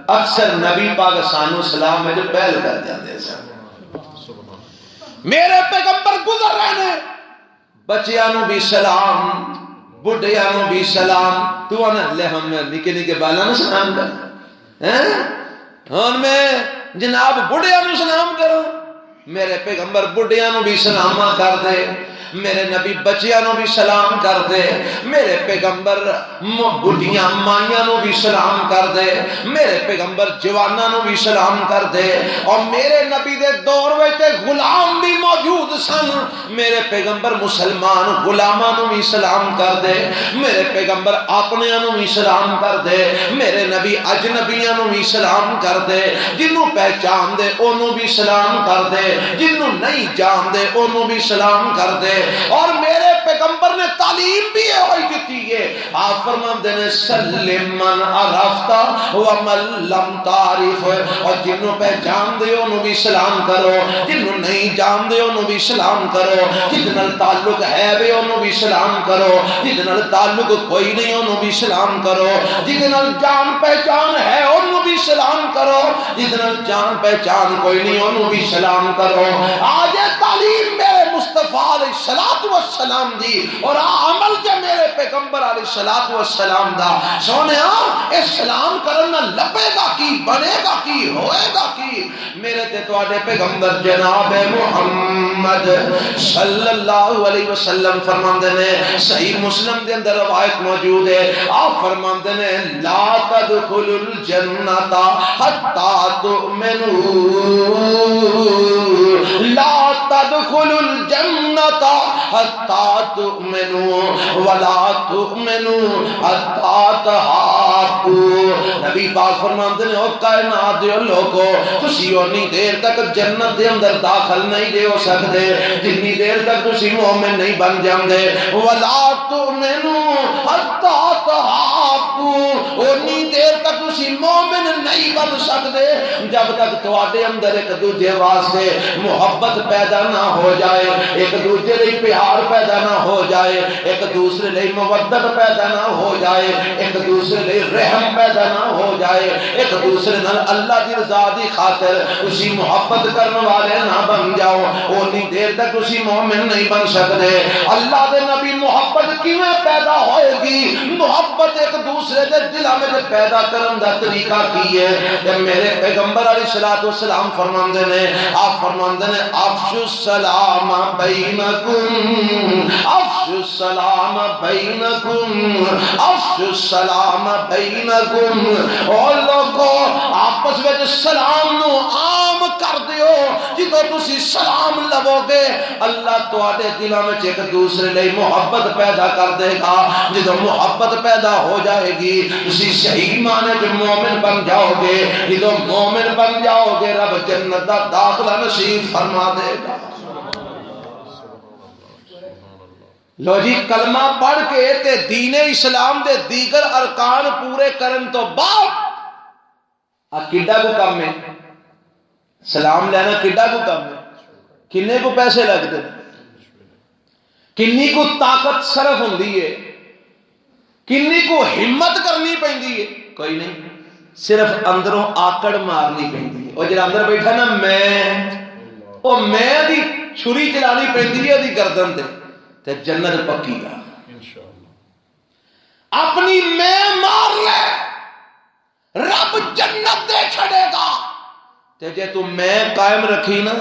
اکثر نبی پاک سانو سلام میں جو پہل کر جاندے سن میرے پیغمبر گزر رہے ہیں بچیاں نو بھی سلام بڈھیاں نو بھی سلام تو آنا لے ہم نکے نکے بالا نو سلام کر ہن میں جناب بڈھیاں نو سلام کرو میرے پیغمبر بڈھیاں نو بھی سلام کر دے میرے نبی بچیاں نو بھی سلام کر دے میرے پیغمبر بڈھیاں مائیاں نو بھی سلام کر دے میرے پیغمبر جواناں نو بھی سلام کر دے اور میرے نبی دے دور وچ غلام بھی موجود سن میرے پیغمبر مسلمان غلاماں نو بھی سلام کر دے میرے پیغمبر اپنیاں نو بھی سلام کر دے میرے نبی اجنبیاں نو بھی سلام کر دے جنوں پہچان دے اونوں بھی سلام کر دے جنوں نہیں جان دے اونوں بھی سلام کر دے اور میرے پیغمبر نے تعلیم بھی ہوئی دیتی ہے آپ فرماتے ہیں سلم من عرفتا ومن لم تعرف اور جنوں پہچان دے انہوں بھی سلام کرو جنوں نہیں جان دے انہوں بھی سلام کرو جنہوں تعلق ہے بھی انہوں بھی سلام کرو جنہوں تعلق کوئی نہیں انہوں بھی سلام کرو جنہوں جان پہچان ہے انہوں بھی سلام کرو جنہوں جان پہچان کوئی نہیں انہوں بھی سلام کرو آج تعلیم میرے مصطفیٰ علیہ السلام دی اور عمل جے میرے پیغمبر علیہ السلام دا سونے اسلام کرنا لبے گا کی بنے گا کی ہوئے گا کی میرے تے تواڈے پیغمبر جناب محمد صلی اللہ علیہ وسلم فرماندے نے صحیح مسلم دے اندر روایت موجود ہے آپ فرماندے نے لا تدخلوا الجنۃ حتی تؤمنوا لا تدخلوا الجنۃ حتی تؤمنوا ولا تؤمنوا حتی تحابوا نبی پاک فرماتے ہیں او کائنات دے لوگو تسی اونی دیر تک جنت دے اندر داخل نہیں دے ہو سکتے جتنی دیر تک تسی مومن نہیں بن جاندے ولا تؤمنوا حتی تحابوا اونی دیر تک اسی مومن نہیں بن سکتے جب تک تواڈے اندر ایک دوجے واسطے محبت پیدا نہ ہو جائے، ایک دوجے لئی پیار پیدا نہ ہو جائے، ایک دوسرے لئی مودت پیدا نہ ہو جائے، ایک دوسرے لئی رحم پیدا نہ ہو جائے، ایک دوسرے نال اللہ دی رضا دی خاطر اسی محبت کرنے والے نہ بن جاؤ، اونی دیر تک اسی مومن نہیں بن سکتے۔ اللہ دے نبی محبت کیویں پیدا ہوئے گی؟ محبت ایک دوسرے دے دلاں میں پیدا کرن دا طریقہ کی ہے کہ میرے پیغمبر علیہ الصلوۃ والسلام فرماندے نے، آپ فرماندے نے افشوا السلام بینکم، افشوا السلام بینکم، افشوا السلام بینکم، اور لوگو آپس وچ سلام نو عام کر دیو، جدو تسی سلام لو گے اللہ تواڈے دلاں وچ ایک دوسرے لئی محبت پیدا کر دے گا، جدو محبت پیدا ہو جائے گی تسی صحیح معنی وچ مومن بن جاؤ گے، جدو مومن بن جاؤ گے رب جنت دا داخلہ نصیب فرما دے گا۔ لو جی کلمہ پڑھ کے تے دین اسلام دے دیگر ارکان پورے کرن تو بعد کڈا کو کم ہے؟ سلام لینا کڈا کو کم ہے؟ کنے کو پیسے لگتے ہیں؟ کنی کو طاقت صرف ہوندی ہے؟ کنی کو ہمت کرنی پیندی ہے؟ کوئی نہیں، صرف اندروں آکڑ مارنی پیندی ہے۔ اور جب اندر بیٹھا نا میں دی چھری چلانی پیندی ہے دی گردن تے جنت پکی گا۔ اپنی میں مار لے رب جنت دے چھڑے گا، تے جے تو میں قائم رکھی نا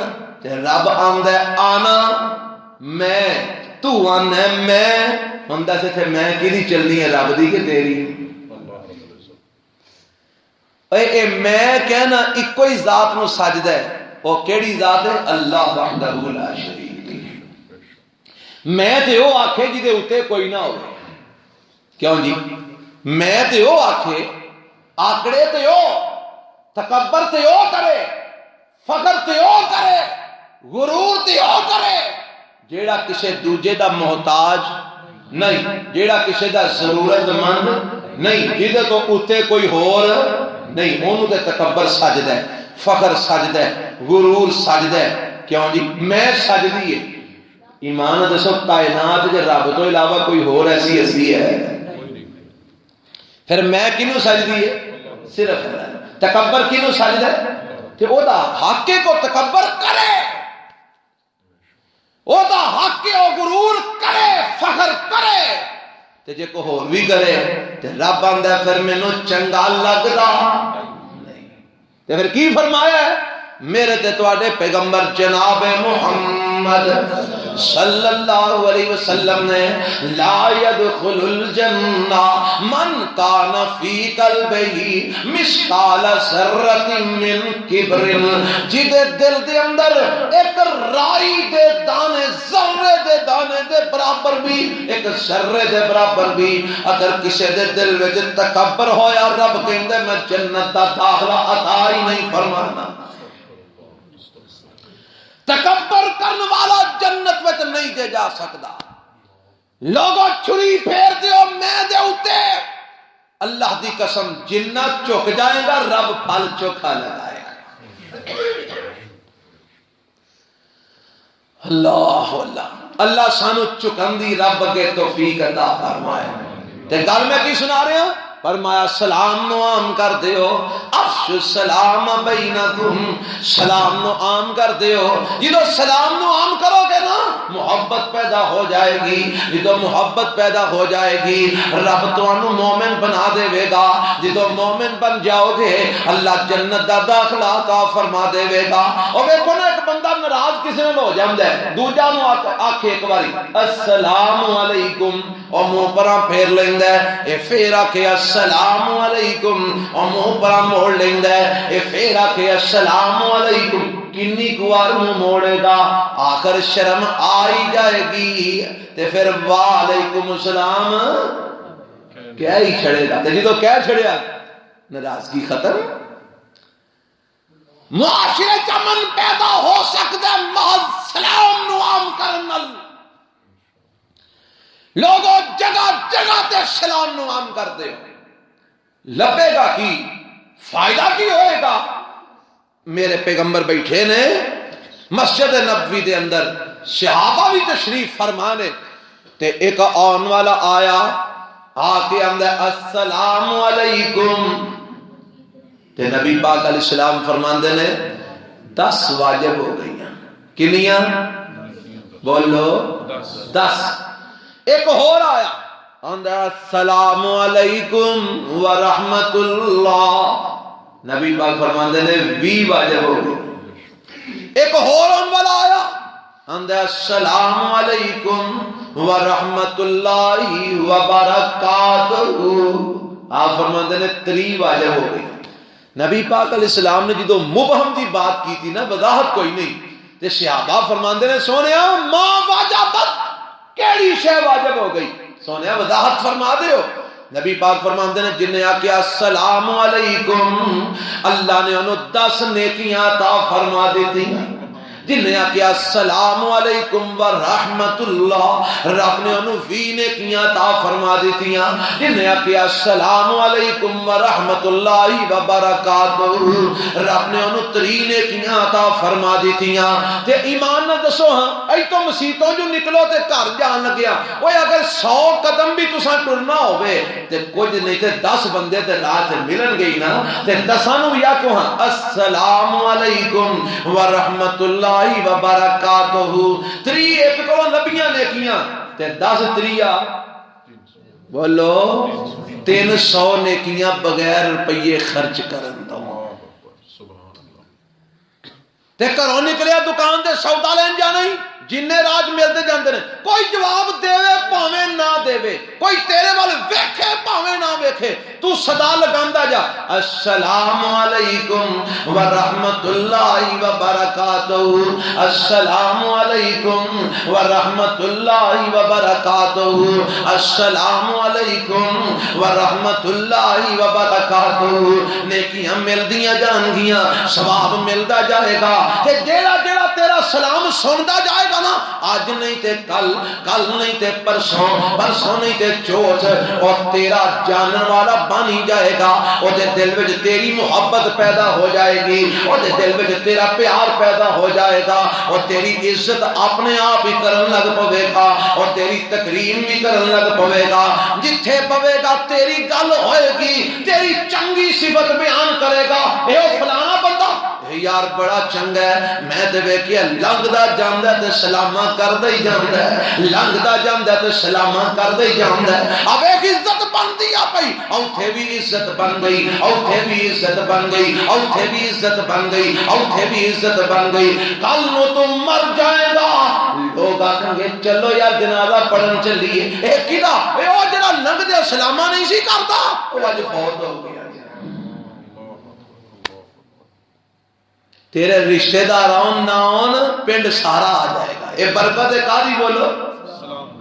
تے رب آندے آنا میں، تو آنے میں ہوندہ سے تھے میں کی نہیں چلنی ہے رب دی کہ تیری۔ اے میں کہنا ایک کوئی ذات نو سجدہ ہے، وہ کیڑی ذات ہے؟ اللہ وحدہ لا شریک۔ میں تے وہ آکھے جی دے اتے کوئی نہ ہو، کیوں جی؟ میں تے وہ آکھے، آکڑے تے وہ، تکبر تے وہ کرے، فخر تے وہ کرے، غرور تے وہ کرے جیڑا کسے دوجے دا محتاج نہیں، جیڑا کسے دا ضرورت مند نہیں، جیدے تو اتے کوئی ہور نہیں، انہوں دے تکبر سجدہ ہے، فخر سجدہ ہے، غرور سجدہ ہے۔ کیوں جی؟ میں سجدی ہے۔ ایمان دسو کائنات کے رب تو علاوہ کوئی اور ایسی ہستی ہے؟ پھر میں کنوں سجدی ہے؟ صرف تکبر کنوں سجدہ ہے؟ کہ وہ دا حق کو تکبر کرے، وہ دا حق کو غرور کرے، فخر کرے، تے جے کو اور بھی کرے تے رب آندا پھر مینوں چنگا لگدا نہیں۔ تے پھر کی فرمایا ہے؟ میرے تے تواڈے پیغمبر جناب محمد صلی اللہ علیہ وسلم نے لا يدخل الجنہ من کان فی قلبہ مثقال ذرۃ من کبر، جدے دل دے اندر ایک رائی دے دانے، ذرے دے دانے دے برابر بھی، ایک ذرے دے برابر بھی اگر کسی دے دل وچ تکبر ہویا، رب کہندے میں جنت دا داخلہ عطا ہی نہیں فرمانا۔ تکبر کرنے والا جنت وچ نہیں دے جا سکتا۔ لوگوں چھری پھیر دیو میں دے اتے، اللہ دی قسم جنہ چک جائے گا رب پھل چوکھا لگائے گا۔ اللہ اللہ اللہ سانو چکن دی رب کے توفیق عطا فرمائے۔ تے گل میں کی سنا رہے ہیں؟ فرمایا سلام نو عام کر دیو، افشوا السلام بینکم، سلام نو عام کر دیو۔ جدو سلام نو عام کرو گے نا محبت پیدا ہو جائے گی، جدو محبت پیدا ہو جائے گی رب تانوں مومن بنا دے گا، جدو مومن بن جاؤ گے اللہ جنت دا داخلہ عطا فرما دے گا۔ اور ویکھو نا ایک بندہ ناراض کسی نال ہو جاندا ہے، دوجا نو آکھے ایک باری السلام علیکم اور منہ پراں پھیر لیندا ہے، اے پھر آکھے السلام علیکم اور منہ پراں موڑ لیندا ہے، اے پھر آکھے السلام علیکم، کنی کوار منہ موڑے گا، آخر شرم آئی جائے گی تے پھر وعلیکم السلام کیا ہی چھڑے گا، تے جدو کیا چھڑیا ناراضگی ختم۔ معاشرے چمن پیدا ہو سکتا ہے محض سلام نو عام کرنل۔ لوگوں جگہ جگہ تے سلام نو عام کر دے، لبے گا کی فائدہ کی ہوئے گا؟ میرے پیغمبر بیٹھے نے مسجد نبوی دے اندر، صحابہ بھی تشریف فرمانے تے ایک آن والا آیا، آ کے اندر السلام علیکم، تے نبی پاک علیہ السلام فرماندے نے 10 واجب ہو گئی ہیں۔ کنیاں؟ بولو 10۔ ایک اور آیا، اندر السلام علیکم ورحمت اللہ، نبی پاک فرماندے نے 20 واجب ہو گئی۔ ایک اور والا آیا، اندر السلام علیکم ورحمت اللہ وبرکاتہ، آپ فرماندے نے 30 واجب ہو گئی۔ نبی پاک علیہ السلام نے جدو مبہم دی بات کی تھی نا، وضاحت کوئی نہیں، تے صحابہ فرماندے نے سونیا ما واجبت، کیڑی شے واجب ہو گئی؟ سونیا وضاحت فرما دے ہو۔ نبی پاک فرماندے نے جن نے آکیا السلام علیکم، اللہ نے انہوں 10 نیکیاں عطا فرما دیتی، جن نے آکیا السلام علیکم ورحمت اللہ، رب نے انہوں 20 نیکیاں عطا فرما دیتی، جن نے آکیا السلام علیکم ورحمت اللہ وبرکاتہ، رب نے انہوں 30 نیکیاں عطا فرما دیتی۔ تے ایمان نہ دسو ہاں اے تو مسیتوں جو نکلو تے گھر جان لگیا، وہ اگر 100 قدم بھی تساں ٹرنا ہوئے تے کچھ نہیں تے 10 بندے تے راہ تے ملن گئی نا، تے 10 نو یا کو ہاں السلام علیکم ورحمت اللہ وبرکاتہ، 3 ایک کو نبیاں نیکیاں تے 10 تریا بولو 300 نیکیاں بغیر روپیے خرچ کرن دو۔ تے گھروں نکلیا دکان تے سودا لین جانا ہی، جنہیں راج ملتے جاندے نے، کوئی جواب دے پاویں نہ دے، کوئی تیرے وال ویکھے پاویں نہ ویکھے، تو صدا لگاندا جا السلام علیکم ورحمت اللہ وبرکاتہ، السلام علیکم ورحمت اللہ وبرکاتہ، السلام علیکم ورحمت اللہ وبرکاتہ۔ نیکیاں ملدیاں جان گیاں، ثواب ملدا جائے گا، تے جیڑا جیڑا تیرا سلام سندا جائے گا نا، آج نہیں تے کل، کل نہیں تے پرسوں، پرسوں نہیں تے چوتھ، اور تیرا جانن والا بانی جائے گا، اور دے دل وچ تیری محبت پیدا ہو جائے گی، اور دے دل وچ تیرا پیار پیدا ہو جائے گا، اور تیری عزت اپنے آپ ہی کرن لگ پوے گا، اور تیری تکریم بھی کرن لگ پوے گا، جتھے پوے گا تیری گل ہوئے گی، تیری چنگی صفت بیان کرے گا، اے او فلانا بندہ یار بڑا چنگا ہے، میں تے ویکھیا لنگدا جاندا تے سلاما کردا ہی جاندا ہے، لنگدا جاندا تے سلاما کردا ہی جاندا ہے، اب ایک عزت بندی آ پئی، اوتھے بھی عزت بن گئی، اوتھے بھی عزت بن گئی، اوتھے بھی عزت بن گئی، اوتھے بھی عزت بن گئی۔ کل نو تم مر جائے گا، لوگ آکھیں گے چلو یار جنازہ پڑھن چلیے، اے کدا اے او جڑا لنگدے سلاما نہیں سی کردا، او اج فوت ہو گیا۔ تیرے رشتہ دار آن نہ آن پنڈ سارا آ جائے گا، اے برکت قاضی بولو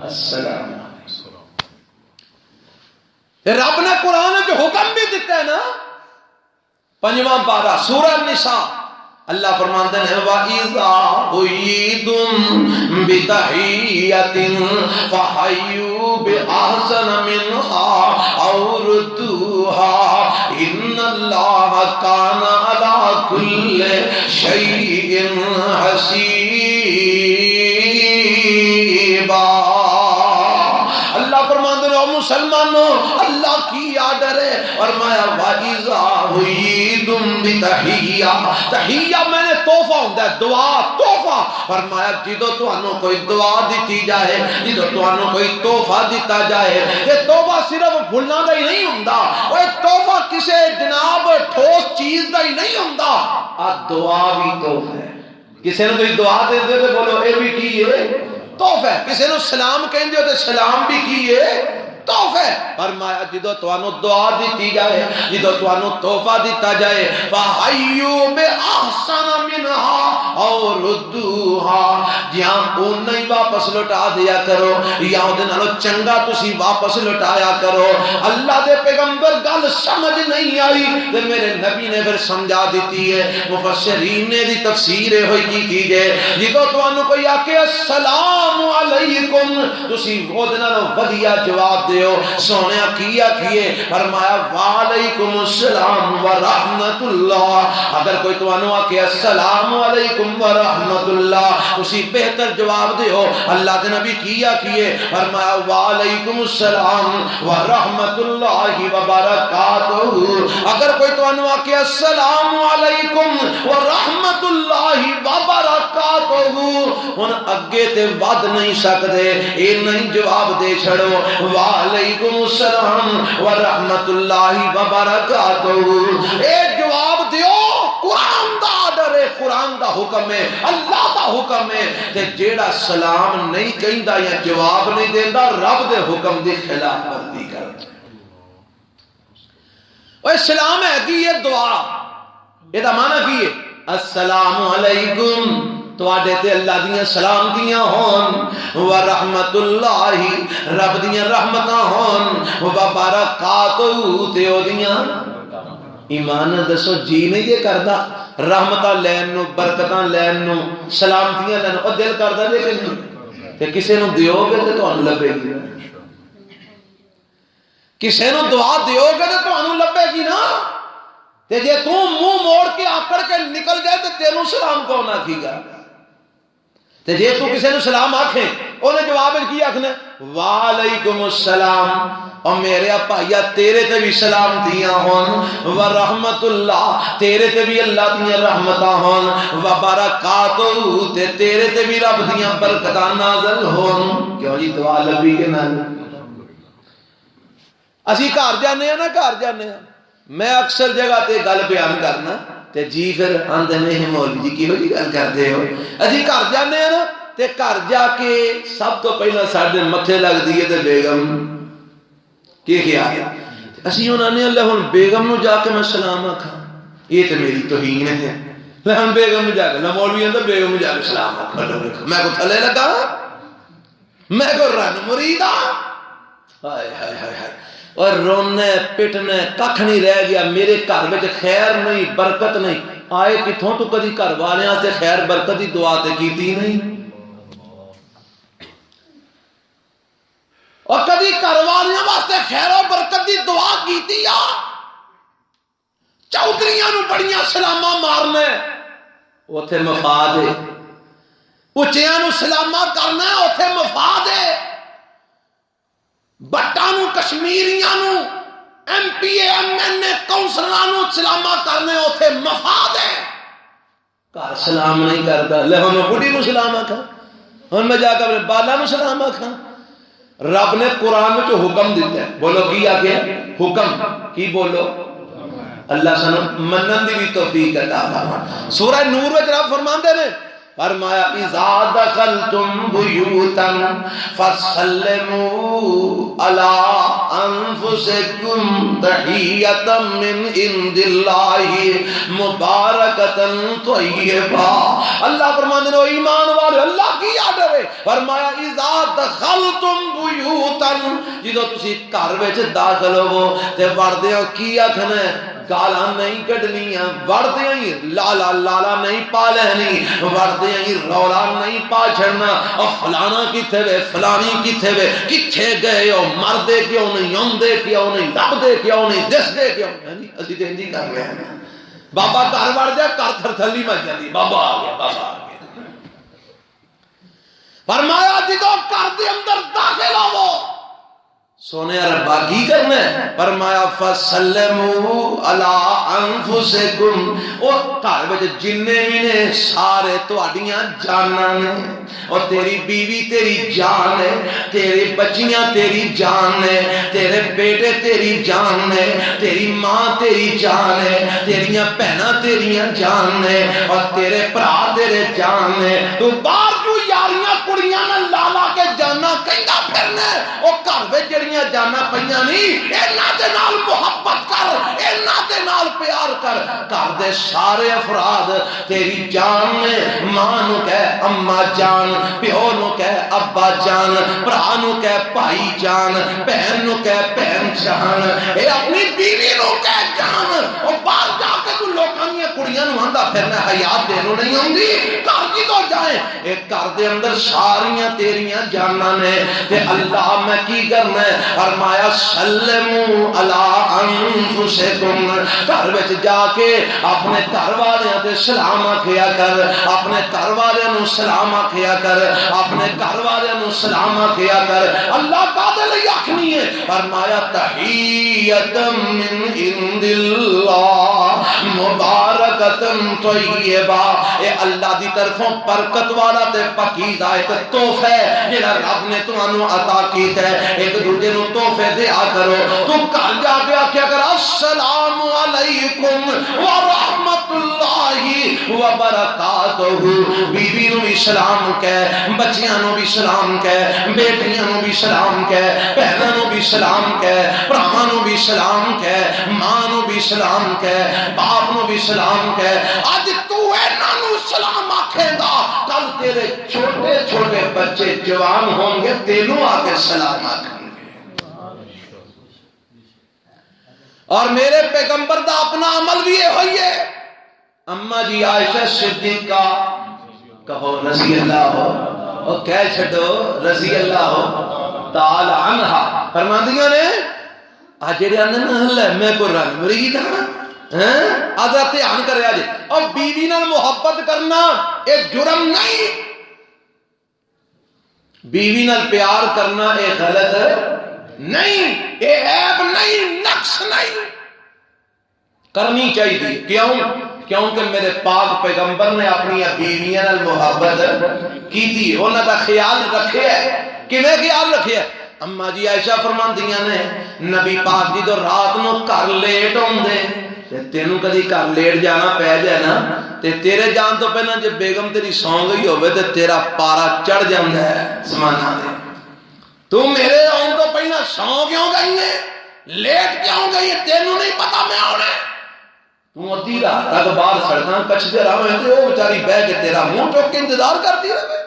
السلام علیکم۔ رب نے قرآن جو حکم بھی دیتا ہے نا، 5واں پارہ سورہ النساء، اللہ فرماتے ہیں وَإِذَا حُيِّيتُم بِتَحِيَّةٍ فَحَيُّوا بِأَحْسَنَ مِنْهَا أَوْ رُدُّوهَا إِنَّ اللَّهَ كَانَ عَلَى كُلِّ شَيْءٍ حَسِيبًا۔ اللہ فرماتے ہیں مسلمانوں اللہ کی آڈر ہے، فرمایا وَإِذَا حُيِّيتُم بِتَحِيَّةٍ، تحیہ میں نے تحفہ ہوتا ہے، دعا تحفہ، فرمایا جدو تانوں کوئی دعا دیتی جائے، جدو تانوں کوئی تحفہ دیتا جائے، یہ تحفہ صرف بھولنا دا ہی نہیں ہوندا، وہ تحفہ کسے جناب ٹھوس چیز دا ہی نہیں ہوندا، دعا بھی تحفہ ہے۔ کسی نے کوئی دعا دے دے تو بولو اے بھی کی ہے تحفہ ہے، کسی نے سلام کہیں دے تو سلام بھی کی ہے تحفہ ہے۔ فرمایا جدو توانو دعا دیتی جائے، جدو توانو تحفہ دیتا جائے، فَحَيُّوا بِأَحْسَنَ مِنْهَا أَوْ رُدُّوهَا، جہاں اون نہیں واپس لوٹا دیا کرو یا دے نالو چنگا تسی واپس لوٹایا کرو۔ اللہ دے پیغمبر گل سمجھ نہیں آئی تے میرے نبی نے پھر سمجھا دیتی ہے، مفسرین نے دی تفسیر ہوئی کی کیجئے، جدو توانو کوئی آکے السلام علیکم، تسی وہ دے نالو ودیا جواب دیو سونے کی آکھیے فرمایا وعلیکم السلام ورحمت اللہ اگر کوئی توانو آکے السلام علیکم ورحمت اللہ اسی بہتر جواب دیو اللہ کے نبی کی آکھیے فرمایا وعلیکم السلام ورحمت اللہ وبرکاتہ اگر کوئی توانو آکے السلام علیکم ورحمت اللہ وبرکاتہ ان اگے تے ود نہیں سکتے اے نہیں جواب دے چھڑو وعلیکم السلام ورحمت اللہ وبرکاتہ اے جواب دیو قرآن دا آڈر ہے قرآن دا حکم ہے اللہ دا حکم ہے تے جیڑا سلام نہیں کہندا یا جواب نہیں دیندا رب دے حکم دی خلاف ورزی کردا اور سلام ہے کہ یہ دعا یہ دا معنی کی ہے السلام علیکم تو آڈے تے اللہ دیاں سلام دیاں ہون ورحمت اللہ رب دیاں رحمتاں ہون وبرکاتہ تے او دیاں ایمان دسو جی نہیں یہ کردا رحمتاں لین نو برکتاں لین نو سلامتیاں لین نو دل کردا لیکن تے کسے نو دیو گے تے تانوں لبے گی کسے نو دعا دیو گے تے تانوں لبے گی نا تے جے تو منہ موڑ کے آکڑ کے نکل جائے تے تینوں سلام کون آکھی گا تے جے تو کسے نو سلام آکھیں انہیں جواب کی آکھنے وعلیکم السلام اور میرے پائیا تیرے تے بھی سلام دیاں ہون ورحمت اللہ تیرے تے بھی اللہ دیاں رحمتاں ہون وبرکاتہ تے تیرے تے بھی رب دیاں برکتاں نازل ہون کیوں جی دعا لبی کے نال اسی گھر جانے ہیں نا گھر جانے ہیں میں اکثر جگہ تے گل بیان کرنا تے جی پھر آندے نہیں مولوی جی کی ہو جی گل کردے ہو اسی گھر جانے ہیں نا تے گھر جا کے سب تو پہلا ساڈے متھے لگ دیئے تے بیگم کی خیال ہے اسی انہوں نے اللہ ہن بیگم نو جا کے میں سلام آکھا یہ تے میری توہین ہے لہن بیگم نو جا کے نہ مولوی اندر بیگم نو جا کے سلام آکھا میں کو تھلے لگا میں کو رن مرید ہائے ہائے ہائے ہائے اور رونے پٹنے ککھ نہیں رہ گیا میرے گھر وچ خیر نہیں برکت نہیں آئے کتھوں تو کدی گھر والیاں تے خیر برکت دی دعا تے کیتی نہیں اور کدی گھر والیاں واسطے خیر و برکت دی دعا کیتی آ چودھریاں نو بڑیاں سلاماں مارنے اوتھے مفاد ہے اچیاں نو سلاماں کرنا اوتھے مفاد ہے بٹانو کشمیریاں نو M P A M N A کونسلانو سلامہ کرنے ہوتے مفاد ہے کار سلام نہیں کرتا لے ہم بڑی نو سلام آکھا ہم میں جا کر بالا نو سلام آکھا رب نے قرآن میں جو حکم دیتا ہے بولو کی آگے حکم کی بولو اللہ سنو منن دی بھی توفیق عطا فرما سورہ نور میں رب فرماندے نے فرمایا اذا دخلتم بیوتا فسلموا علی انفسکم تحیتا من عند اللہ مبارکتا طیبا اللہ فرمانے نے ایمان والے اللہ کی آڈر ہے فرمایا اذا دخلتم بیوتا جدو تسی گھر وچ داخل ہو تے وردیاں کی آکھنا گالاں نہیں کڈنیاں وردیاں ہی لالا لالا نہیں پا لہنی وردیاں ہی رولا نہیں پا چھڑنا اور فلانا کتھے وے فلانی کتھے وے کتھے گئے اور مردے کیوں نہیں اوندے کیوں نہیں لبدے کیوں نہیں دس دے کیوں نہیں اسی تے انجی کر رہے ہیں بابا گھر وڑ جائے کر تھر تھلی مچ جاندی بابا آ گیا بابا آ گیا فرمایا جدو گھر دے اندر داخل ہوو سونے ربا کی کرنا ہے فرمایا فسلموا علی انفسکم اور گھر وچ جننے بھی نے سارے تہاڈیاں جاناں نے اور تیری بیوی تیری جان ہے تیرے بچیاں تیری جان ہے تیرے بیٹے تیری جان ہے تیری ماں تیری جان ہے تیریاں بہناں تیریاں جان ہے اور تیرے بھرا تیرے جان ہے تو باہر جو یاریاں کڑیاں نہ لالا کے جانا کہندا پھرنا او گھر وچ جڑیاں جانا پئیاں نہیں انہاں دے نال محبت کر انہاں دے نال پیار کر گھر دے سارے افراد تیری جان نے ماں نو کہے اماں جان پیو نو کہے ابا جان بھرا نو کہے بھائی جان بہن نو کہے بہن جان اے اپنی بیوی نو کہے جان او باہر جا کے تو لوکاں دی کڑیاں نو آندا پھرنا حیات دینو نہیں ہوندی گھر کی تو ہے ایک گھر دے اندر ساریاں تیریاں جاناں نے تے اللہ میں کی کرنا ہے فرمایا سلموا علی انفسکم گھر وچ جا کے اپنے گھر والوں تے سلام آکھیا کر اپنے گھر والوں سلام آکھیا کر اپنے گھر والوں سلام آکھیا کر اللہ کادے لئی آکھنی ہے فرمایا تحیۃ من عند اللہ مبارکۃ طیبہ اے اللہ دی طرفوں برکت والا تے پاکیزہ ایک تحفہ ہے جڑا رب نے تانوں عطا کیتا ہے ایک دوسرے نوں تحفے دیا کرو تو گھر جا کے آکھیا کر السلام علیکم ورحمۃ اللہ وبرکاتہ بیوی نوں بھی سلام کہہ بچیاں نوں بھی سلام کہہ بیٹیاں نوں بھی سلام کہہ بہناں نوں بھی سلام کہہ بھراواں نوں بھی سلام کہہ ماں نوں بھی سلام کہہ باپ نوں بھی سلام کہہ اج تو انہاں نوں سلام آکھے گا کل تیرے چھوٹے چھوٹے بچے جوان ہوں گے تینوں آ کے سلام آکھیں گے اور میرے پیغمبر دا اپنا عمل بھی یہ ہوئی ہے اما جی عائشہ صدیقہ کہو رضی اللہ ہو اور کہہ چھڑو رضی اللہ ہو تعالی عنہ فرماندیاں نے آج جڑے آندے نا اللہ میں کو رنگ مرید ہاں آدھا دھیان کرے آج اور بیوی نال محبت کرنا ایک جرم نہیں بیوی نال پیار کرنا ایک غلط نہیں اے عیب نہیں نقص نہیں کرنی چاہیے کیونکہ میرے پاک پیغمبر نے اپنی بیویاں نال محبت کی تھی انہاں دا خیال رکھے ہے کیویں خیال رکھے ہے اما جی عائشہ فرماندیاں نے نبی پاک جی تو رات نو گھر لیٹ ہوندے تینوں کدی گھر لیٹ جانا پہ جائے نا تے تیرے جان تو پہنا جب بیگم تیری سو گئی ہوئے تے تیرا پارا چڑھ جاندہ ہے سمانا دے تو میرے آن تو پہنا سو کیوں گئی ہے لیٹ کیوں گئی ہے تینوں نہیں پتا میں آنے تو ادھی رات تک باہر سڑکاں کچھ دے رہا ہوئے تے وہ بچاری بہ کے تیرا منہ ٹوک کے انتظار کرتی رہے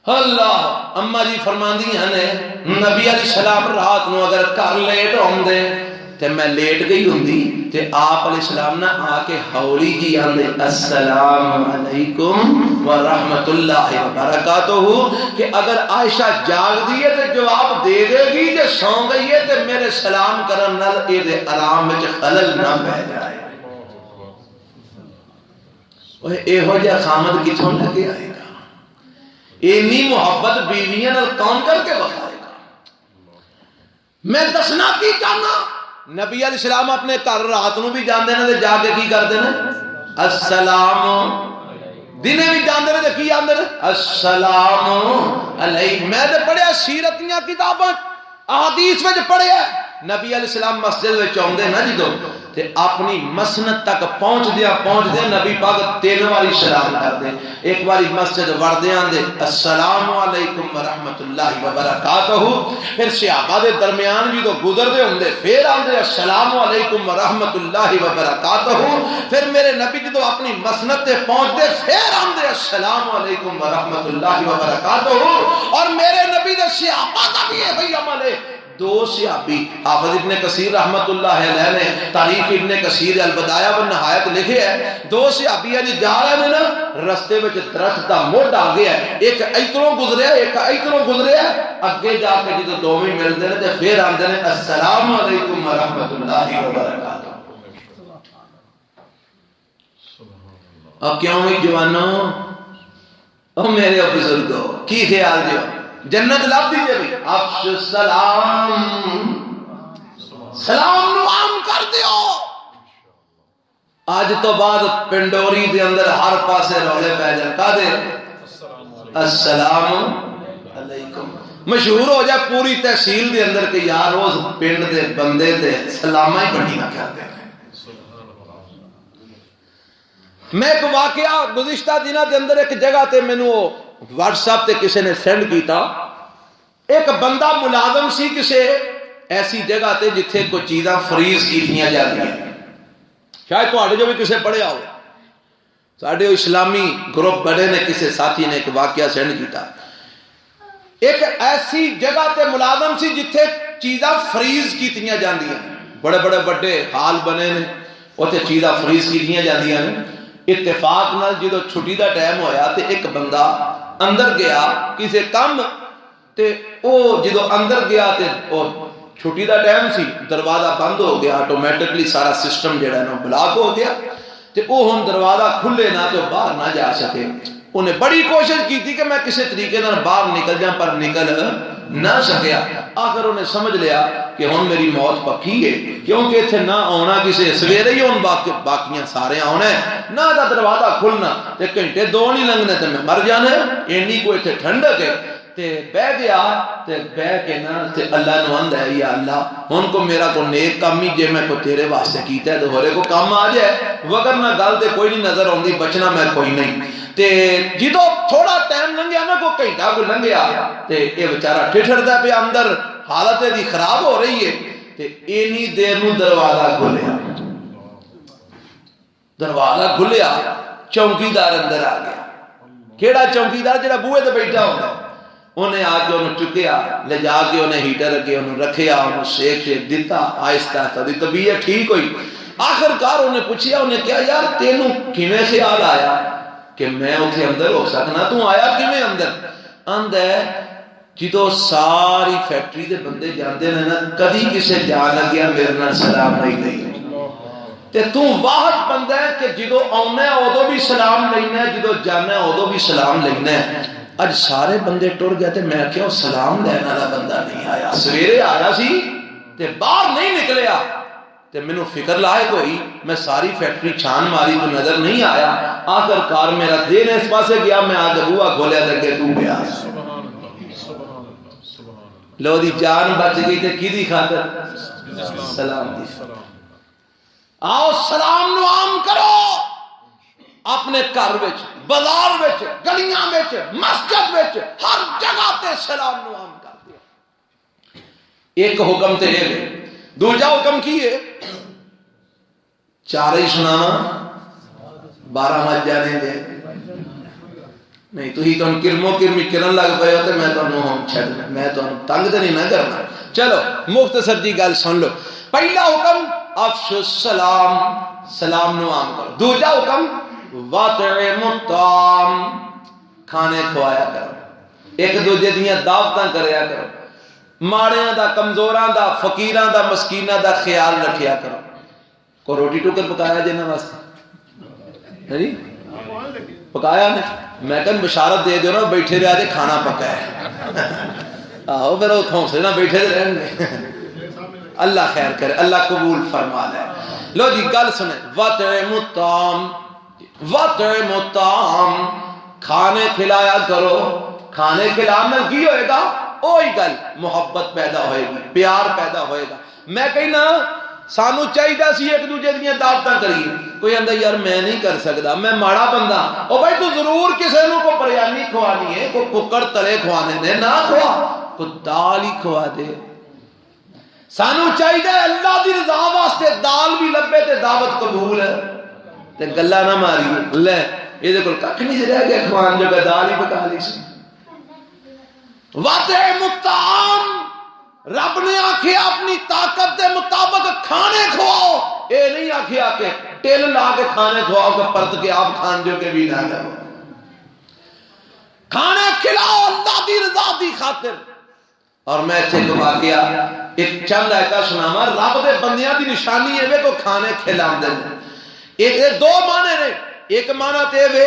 اللہ اما جی فرماندی ہیں نبی علیہ السلام رات نو اگر کر لیٹ ہوندے تے میں لیٹ گئی ہوندی تے آپ علیہ السلام نے آ کے ہولی جی آندے السلام علیکم ورحمت اللہ وبرکاتہ کہ اگر عائشہ جاگ دیئے تے جواب دے دے گی تے سو گئی ہے تے میرے سلام کرن نال اے دے آرام وچ خلل نہ پہ جائے اے ہو جا خامد کتھوں لگے آئے گا اینی محبت بیویاں نال کون کر کے بخائے گا میں دسنا کی چاہنا نبی علیہ السلام اپنے گھر رات نو بھی جان دینا دے جا کے کی کر دینا السلام دینے بھی جان دینا دے کی جان دینا السلام علیکم میں دے پڑھیا سیرتیاں کتاباں احادیث میں پڑھے ہیں نبی علیہ السلام مسجد میں چاہندے نا جی دو تے اپنی مسند تک پہنچ دیا نبی پاک تین واری سلام کر دے ایک واری مسجد وردیاں دے السلام علیکم ورحمت اللہ وبرکاتہ پھر صحابہ دے درمیان بھی تو گزر دے ہوں دے پھر آندے السلام علیکم ورحمت اللہ وبرکاتہ پھر میرے نبی جدو اپنی مسند تے پہنچ دے پھر آندے السلام علیکم ورحمت اللہ وبرکاتہ اور میرے نبی دے صحابہ کا بھی ہے بھئی عمل ہے دو صحابی حافظ ابن کثیر رحمت اللہ علیہ نے تاریخ ابن کثیر البدایہ و نہایت لکھے ہے دو صحابی یعنی جا رہے ہیں نا رستے میں درخت دا موڑ آ گیا ہے ایک ایتروں گزریا ایک ایتروں گزریا اگے جا کے جدو دوویں ملتے ہیں تے پھر آندے ہیں السلام علیکم ورحمت اللہ وبرکاتہ اب کیوں ہوئی جوانوں او میرے بزرگوں کی خیال جو جنت لاب دیجئے بھی افش السلام سلام نو عام کر دیو آج تو بعد پنڈوری دے اندر ہر پاسے رولے پہ جائے کہا دے السلام علیکم مشہور ہو جائے پوری تحصیل دے اندر کہ یار روز پنڈ دے بندے دے سلامہ ہی بڑی نہ کر دے میں ایک واقعہ گزشتہ دنہ دے اندر ایک جگہ تے میں نے واٹس ایپ تے کسی نے سینڈ کیتا ایک بندہ ملازم سی کسی ایسی جگہ تے جتھے کوئی چیزاں فریز کیتیاں جاتی ہیں شاید تو آڑے جو بھی کسے پڑھے آؤ ساڑھے اسلامی گروپ بڑے نے کسی ساتھی نے ایک واقعہ سینڈ کیتا ایک ایسی جگہ تے ملازم سی جتھے چیزاں فریز کیتیاں جاندی ہیں بڑے بڑے بڑے حال بنے نے وہ تے چیزاں فریز کیتیاں جاندی ہیں اتفاق نال جدو چھٹی دا ٹائم ہویا تے ایک بندہ اندر گیا کسے کم تے او جدو اندر گیا تے او چھٹی دا ٹائم سی دروازہ بند ہو گیا آٹومیٹکلی سارا سسٹم جڑا ہے نا بلاک ہو گیا تے او ہن دروازہ کھلے نہ تو باہر نہ جا سکے انہیں بڑی کوشش کی تھی کہ میں کسی طریقے نال باہر نکل جاؤں پر نکل نہ سکیا آخر انہیں سمجھ لیا کہ ہن میری موت پکی ہے کیونکہ اتنے نہ آنا کسی سویرے ہی ہن باقیاں سارے آنا ہے نہ دا دروازہ کھلنا تے گھنٹے دو نہیں لنگنے تے میں مر جانا اینی کو اتنے ٹھنڈک ہے تے بہ گیا تے بہ کے نا تے اللہ نو آندا ہے یا اللہ ہن کو میرا کو نیک کام ہی جے میں کو تیرے واسطے کیتا ہے تے ہورے کو کام آ جائے وگرنہ گل تے کوئی نہیں نظر آندی بچنا میں کوئی نہیں تے جدو تھوڑا ٹائم لنگیا نا کو گھنٹہ کو لنگیا تے اے بیچارہ ٹھٹھڑدا پہ اندر حالت دی خراب ہو رہی ہے تے اینی دیر نو دروازہ کھلیا دروازہ کھلیا چوکیدار اندر آ گیا کیڑا چوکیدار جڑا بوئے تے بیٹھا ہوندا انہیں آ کے انہوں چکیا لے جا کے انہیں ہیٹر کے انہوں رکھیا انہوں سیک شیک دیتا آہستہ آہستہ دی طبیعت ٹھیک ہوئی آخر کار انہیں پوچھیا انہیں کیا یار تینوں کیویں خیال آیا کہ میں اتنے اندر ہو سکنا تو آیا کیویں اندر اندر جدو ساری فیکٹری دے بندے جاندے نے نا کدی کسے جان لگیا میرے نال سلام نہیں تے تو واحد بندہ ہے کہ جدو آنا ہے ادو بھی سلام لینا ہے جدو جانا ہے ادو بھی سلام لینا ہے اج سارے بندے ٹر گئے تے میں کیا سلام لینے والا بندہ نہیں آیا سویرے آیا سی تے باہر نہیں نکلیا تے مینوں فکر لاحق ہوئی میں ساری فیکٹری چھان ماری تو نظر نہیں آیا آخر کار میرا دین اس پاسے گیا میں آگے بوا کھولیا تے کہ تو گیا لو دی جان بچ گئی تے کی دی خاطر سلام دی آؤ سلام نو عام کرو اپنے گھر وچ بازار وچ گلیاں وچ مسجد وچ ہر جگہ تے سلام نو عام کر دیا ایک حکم تے اے دوجا حکم کی ہے چار ہی سنانا 12 مت جانے دے نہیں تو ہی تم کرمو کرمی کرن لگ پئے ہو تے میں تانوں ہم چھڈ میں تانوں تنگ تے نہیں نہ کرنا چلو مختصر جی گل سن لو پہلا حکم افشوا السلام سلام نو عام کرو دوجا حکم وَاطِعِمُ الطَّعَامَ کھانے کھوایا کرو ایک دوجے دیاں دعوتاں کریا کرو ماڑیاں دا کمزوراں دا فقیراں دا مسکیناں دا خیال رکھیا کرو کو روٹی ٹکر پکایا جنہاں واسطے جی پکایا نہیں میں کہن بشارت دے دیو نا بیٹھے رہا جے کھانا پکایا آہو پھر وہ تھونسے نہ بیٹھے رہن گے اللہ خیر کرے اللہ قبول فرما لے لو جی گل سنیں وَاطِعِمُ الطَّعَامَ وَاطِعِمُ الطَّعَامَ کھانے کھلایا کرو کھانے کھلانا کی ہوئے گا اوہی گل محبت پیدا ہوئے گی پیار پیدا ہوئے گا میں کہنا سانو چاہیے سی ایک دوجے دیاں دعوتاں کریے کوئی اندر یار میں نہیں کر سکتا میں ماڑا بندہ او بھائی تو ضرور کسی نو کو بریانی کھوانی ہے کو ککڑ تلے کھوانے نے نہ کھوا کو دال ہی کھوا دے سانو چاہیے اللہ دی رضا واسطے دال بھی لبے تے دعوت قبول ہے تے گلا نہ ماری لے یہ کول ککھ نہیں رہ گیا کھوان جو دال ہی پکا لی سی وَاطِعِمُ الطَّعَامَ رب نے آکھیا اپنی طاقت دے مطابق کھانے کھواؤ اے نہیں آکھیا کہ ٹیل لا کے کھانے کھواؤ کہ پرت کے آپ کھان جو کے بھی نہ کرو کھانے کھلاؤ اللہ دی رضا دی خاطر اور میں اتھے کو واقعہ ایک چند ایتا سناما رب دے بندیاں دی نشانی ہے وہ کو کھانے کھلام دے ایک دو معنی نے ایک معنی تے وے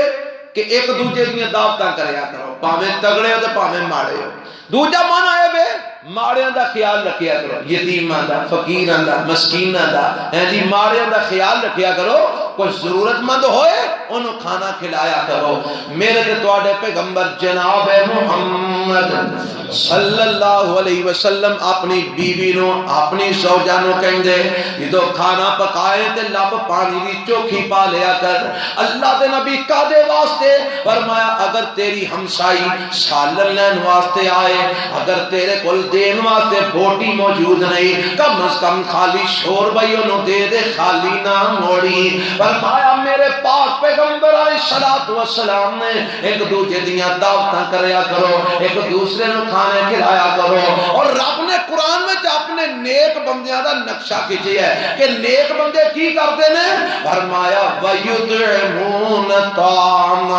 کہ ایک دوجے دیاں دعوتاں کریا کرو پاویں تگڑے ہو تے پاویں ماڑے ہو دوجا معنی ہے وے ماڑیاں دا خیال رکھیا کرو یتیماں دا فقیراں دا مسکیناں دا جی ماڑیاں دا خیال رکھیا کرو کوئی ضرورت مند ہوئے انہوں کھانا کھلایا کرو میرے تے تواڈے پیغمبر جناب محمد صلی اللہ علیہ وسلم اپنی بیوی نو اپنی زوجہ نو کہندے جدو کھانا پکائے تے لب پانی دی چوکھی پا لیا کر اللہ دے نبی کادے واسطے فرمایا اگر تیری ہمسائی سالن لین واسطے آئے اگر تیرے کول دین واسطے بوٹی موجود نہیں کم از کم خالی شور بھائی انہوں دے دے خالی نہ موڑی فرمایا میرے پاک پیغمبر علیہ السلام نے ایک دوسرے دیاں دعوتاں کریا کرو، ایک دوسرے نو کھانے کھلایا کرو، اور رب نے قرآن میں اپنے نیک بندیاں دا نقشہ کھچیا ہے کہ نیک بندے کی کرتے نے، فرمایا وَيُطْعِمُونَ الطَّعَامَ،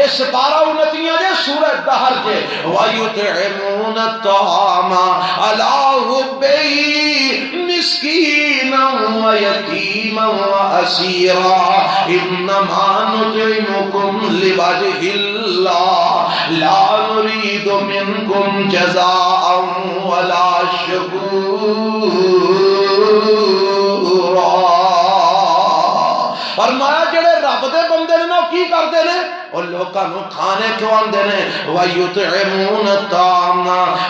اس 12 جے سورہ دہر کے وَيُطْعِمُونَ الطَّعَامَ عَلَىٰ حُبِّهِ مِسْكِينًا وَيَتِيمًا وَأَسِيرًا إِنَّمَا نُطْعِمُكُمْ لِوَجْهِ اللَّهِ لَا نُرِيدُ مِنكُمْ جَزَاءً وَلَا شُكُورًا۔ فرمایا جڑے رب دے بندے نے کی کرتے ہیں اور لوکاں نو کھانے کھواندے نے، وَيُطْعِمُونَ الطَّعَامَ،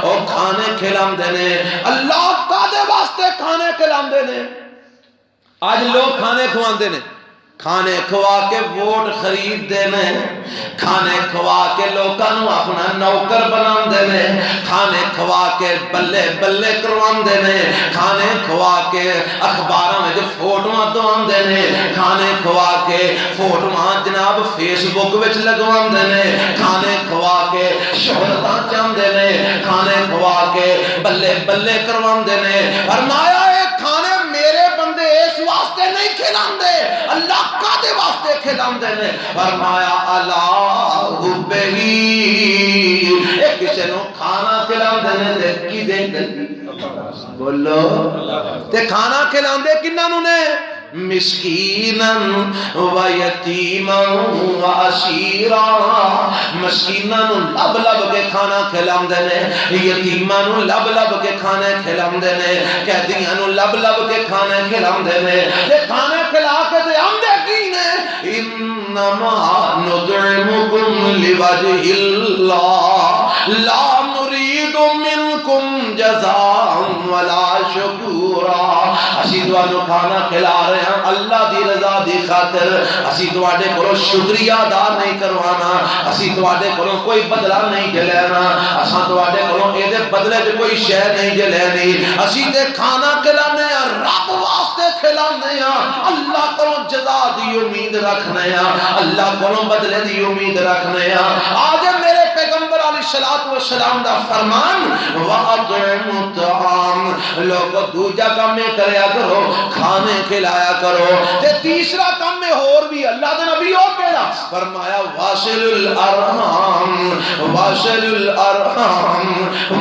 اور کھانے کھلاندے نے۔ اللہ کادے واسطے کھانے کھلاندے نے؟ آج لوگ کھانے کھواندے نے، کھانے کھوا کے ووٹ خرید دینے، کھانے کھوا کے لوکاں نو اپنا نوکر بنا دینے، کھانے کھوا کے بلے بلے کروان دینے، کھانے کھوا کے اخباراں میں جو فوٹوان دوان دینے، کھانے کھوا کے فوٹوان جناب فیس بک وچ لگوان دینے، کھانے کھوا کے شہرتاں چاہن دینے، کھانے کھوا کے بلے بلے کروان دینے۔ فرمایا اے کھانے میرے بندے اس واسطے نہیں کھلاندے، اللہ کادے واسطے کھلاندے نے؟ فرمایا اللہ حبہ، ایک کسی نو کھانا کھلاندے نے تے کی دیں دے بولو تے کھانا کھلاندے کنہاں نو نے؟ مسکینا و یتیما و اسیرا، مسکیناں نو لب لب کے کھانا کھلاندے نے، یتیماں نو لب لب کے کھانے کھلاندے نے، قیدیاں نو لب لب کے کھانے کھلاندے نے، تے کھانے کھلا کے تے آندے کی نے؟ انما نطعمکم لوجہ اللہ لا نرید منکم جزاء ولا شکورا، اسی تانوں کھانا کھلا رہے ہیں اللہ دی رضا دی خاطر، اسی تواڈے کولوں شکریہ ادا نہیں کروانا، اسی تواڈے کولوں کوئی بدلہ نہیں جے لینا، اساں تواڈے کولوں اے دے بدلے وچ کوئی شے نہیں جے لینی، اسی تے کھانا کھلانے ہیں رب واسطے کھلانے ہیں، اللہ کولوں جزا دی امید رکھنے ہیں، اللہ کولوں بدلے دی امید رکھنے ہیں۔ آج میرے پیغمبر علیہ السلام دا فرمان وَأَطْعِمُوا الطَّعَامَ، لوگو دوجا کام میں کریا کرو، کھانے کھلایا کرو، تے تیسرا کام میں اور بھی اللہ دے نبی اور کہنا فرمایا واصل الارحام، واصل الارحام،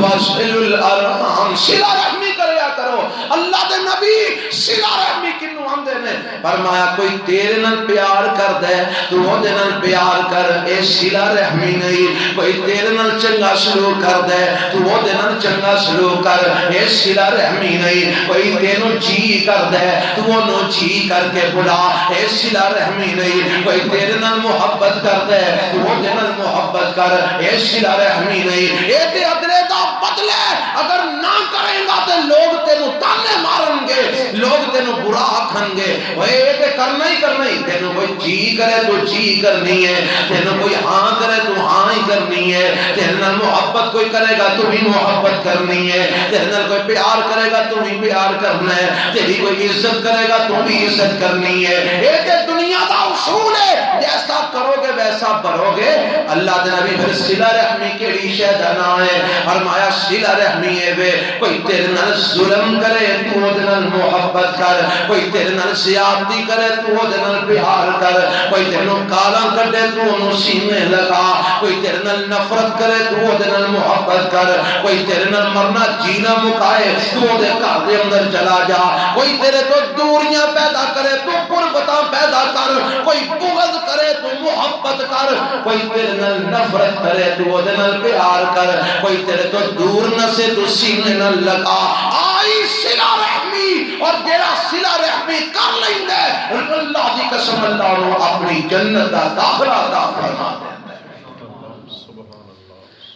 واصل الارحام، صلہ رحمی کریا کرو۔ اللہ دے نبی صلہ رحمی کنوں آندے نے؟ فرمایا کوئی تیرے نال پیار کر دے تو وہ دے نال پیار کر، اے صلہ رحمی نہیں، کوئی تیرے نال چنگا سلوک کر دے تو وہ دے نال چنگا سلوک کر، اے صلہ رحمی نہیں، کوئی تینوں جی کر دے تو وہ نو جی کر کے بلا، اے صلہ رحمی نہیں، کوئی تیرے نال محبت کر دے تو وہ دے نال محبت کر، اے صلہ رحمی نہیں۔ اے تے ادرے دا بدلے اگر نہ کریں گا تے لوگ تینوں تانے مارن گے، لوگ تینوں برا آکھن گے، اے تے کرنا ہی کرنا ہی، تینوں کوئی جی کرے تو جی کرنی ہے، تینوں کوئی ہاں کرے تو ہاں ہی کرنی ہے، تیرے نال محبت کوئی کرے گا تو بھی محبت کرنی ہے، تیرے نال کوئی پیار کرے گا تو بھی پیار کرنا ہے، تیری کوئی عزت کرے گا تو بھی عزت کرنی ہے۔ ایک دنیا دا اصول ہے، جیسا کرو گے ویسا بھرو گے۔ اللہ دے نبی پھر صلہ رحمی کیڑی شے دا نام ہے؟ فرمایا صلہ رحمی ہے وے کوئی تیرے نال ظلم کرے تو دے نال محبت کر، کوئی تیرے نال زیادتی کرے تو دے نال پیار کر، کوئی تینوں گالاں کڈے تو انہوں سینے لگا، کوئی تیرے نال نفرت کرے تو دے نال محبت کر، کوئی تیرے نال مرنا جینا مکائے تو دے گھر دے اندر چلا جا، کوئی تیرے تو دوریاں پیدا کرے تو قربتاں پیدا کر، کوئی بغض کرے تو محبت کر، کوئی تیرے نال نفرت کرے تو دے نال پیار کر، کوئی تیرے تو دور نہ سے تو سینے نہ لگا۔ آئی صلہ رحمی، اور جیڑا صلہ رحمی کر لیندے اللہ دی قسم اللہ نو اپنی جنت دا داخلہ عطا فرما دیندا ہے،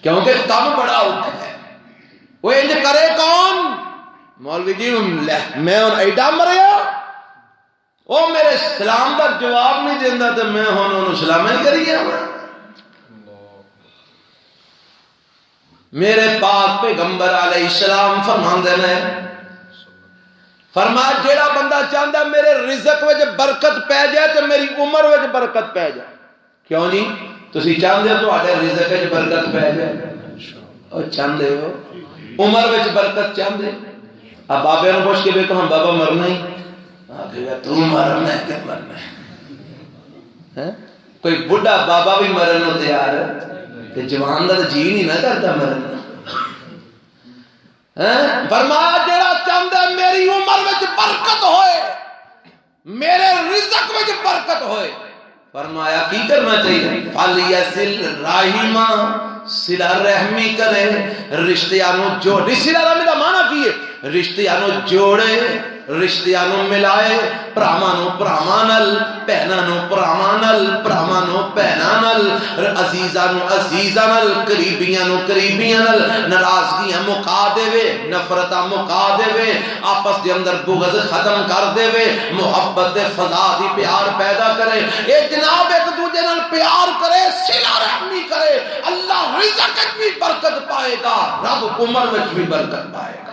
کیونکہ کم بڑا ہوتا ہے۔ وہ انج کرے کون؟ مولوی جی میں ان ایڈا مریا وہ میرے سلام دا جواب نہیں دیندہ تو میں انہوں سلام نہیں کری گیا۔ میرے پاک پیغمبر علیہ السلام فرماندے نے، فرمایا جیڑا بندہ چاہتا میرے رزق وچ برکت پہ جائے تو میری عمر وچ برکت پہ جائے، کیوں جی تسی چاہتے ہو تہاڈے رزق وچ برکت پے جائے؟ او چاہتے ہو عمر وچ برکت چاہتے؟ اب بابے نو پوچھ کے دیکھو ہم بابا مرنا ہی تو مرنا ہے کہ مرنا ہے؟ کوئی بڑھا بابا بھی مرن نو تیار ہے، جوان دا جی نہیں نہ کرتا مرن۔ فرمایا جڑا چاہتا ہے میری عمر وچ برکت ہوئے، میرے رزق وچ برکت ہوئے، فرمایا کی کرنا چاہیے؟ فَلْيَصِلْ رَحِمًا، صلہ رحمی کرے، رشتیانو جوڑے۔ صلہ رحمی دا معنی کی ہے؟ رشتیانو جوڑے، رشتیانو ملائے، پرامانو پرامانل، پہنانو پرامانل، پرامانو پہنانل، عزیزانو عزیزانل، قریبیانو قریبیانل، ناراضگیاں مکا دے وے، نفرتاں مکا دے وے، آپس دے اندر بغض ختم کر دے وے، محبت دے فضا دی پیار پیدا کرے۔ اے جناب ایک دوجے نال پیار کرے، صلہ رحمی کرے، اللہ رزق وچ بھی برکت پائے گا، رب عمر وچ بھی برکت پائے گا۔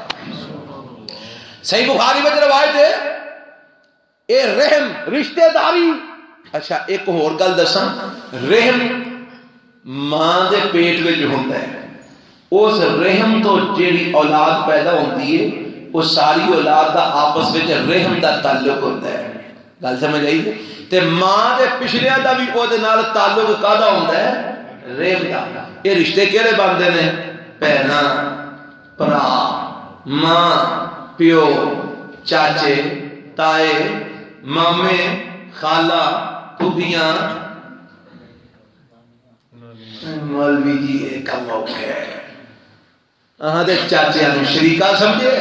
صحیح بخاری میں روایت ہے اے رحم رشتہ داری۔ اچھا ایک اور گل دساں، رحم ماں دے پیٹ وچ ہوندا ہے، اس رحم تو جیڑی اولاد پیدا ہوندی ہے وہ ساری اولاد دا آپس وچ رحم دا تعلق ہوتا ہے۔ گل سمجھ آئی؟ تے ماں دے پچھلیاں دا بھی او دے نال تعلق کادا ہوندا ہے؟ رحم دا۔ یہ رشتے کیڑے بندے نے؟ بہنا، بھرا، ماں، پیو، چاچے، تائے، مامے، خالہ، پھوپھیاں۔ مولوی جی ایک کم ہو گئے اہاں دے چاچے نو شریکا سمجھے،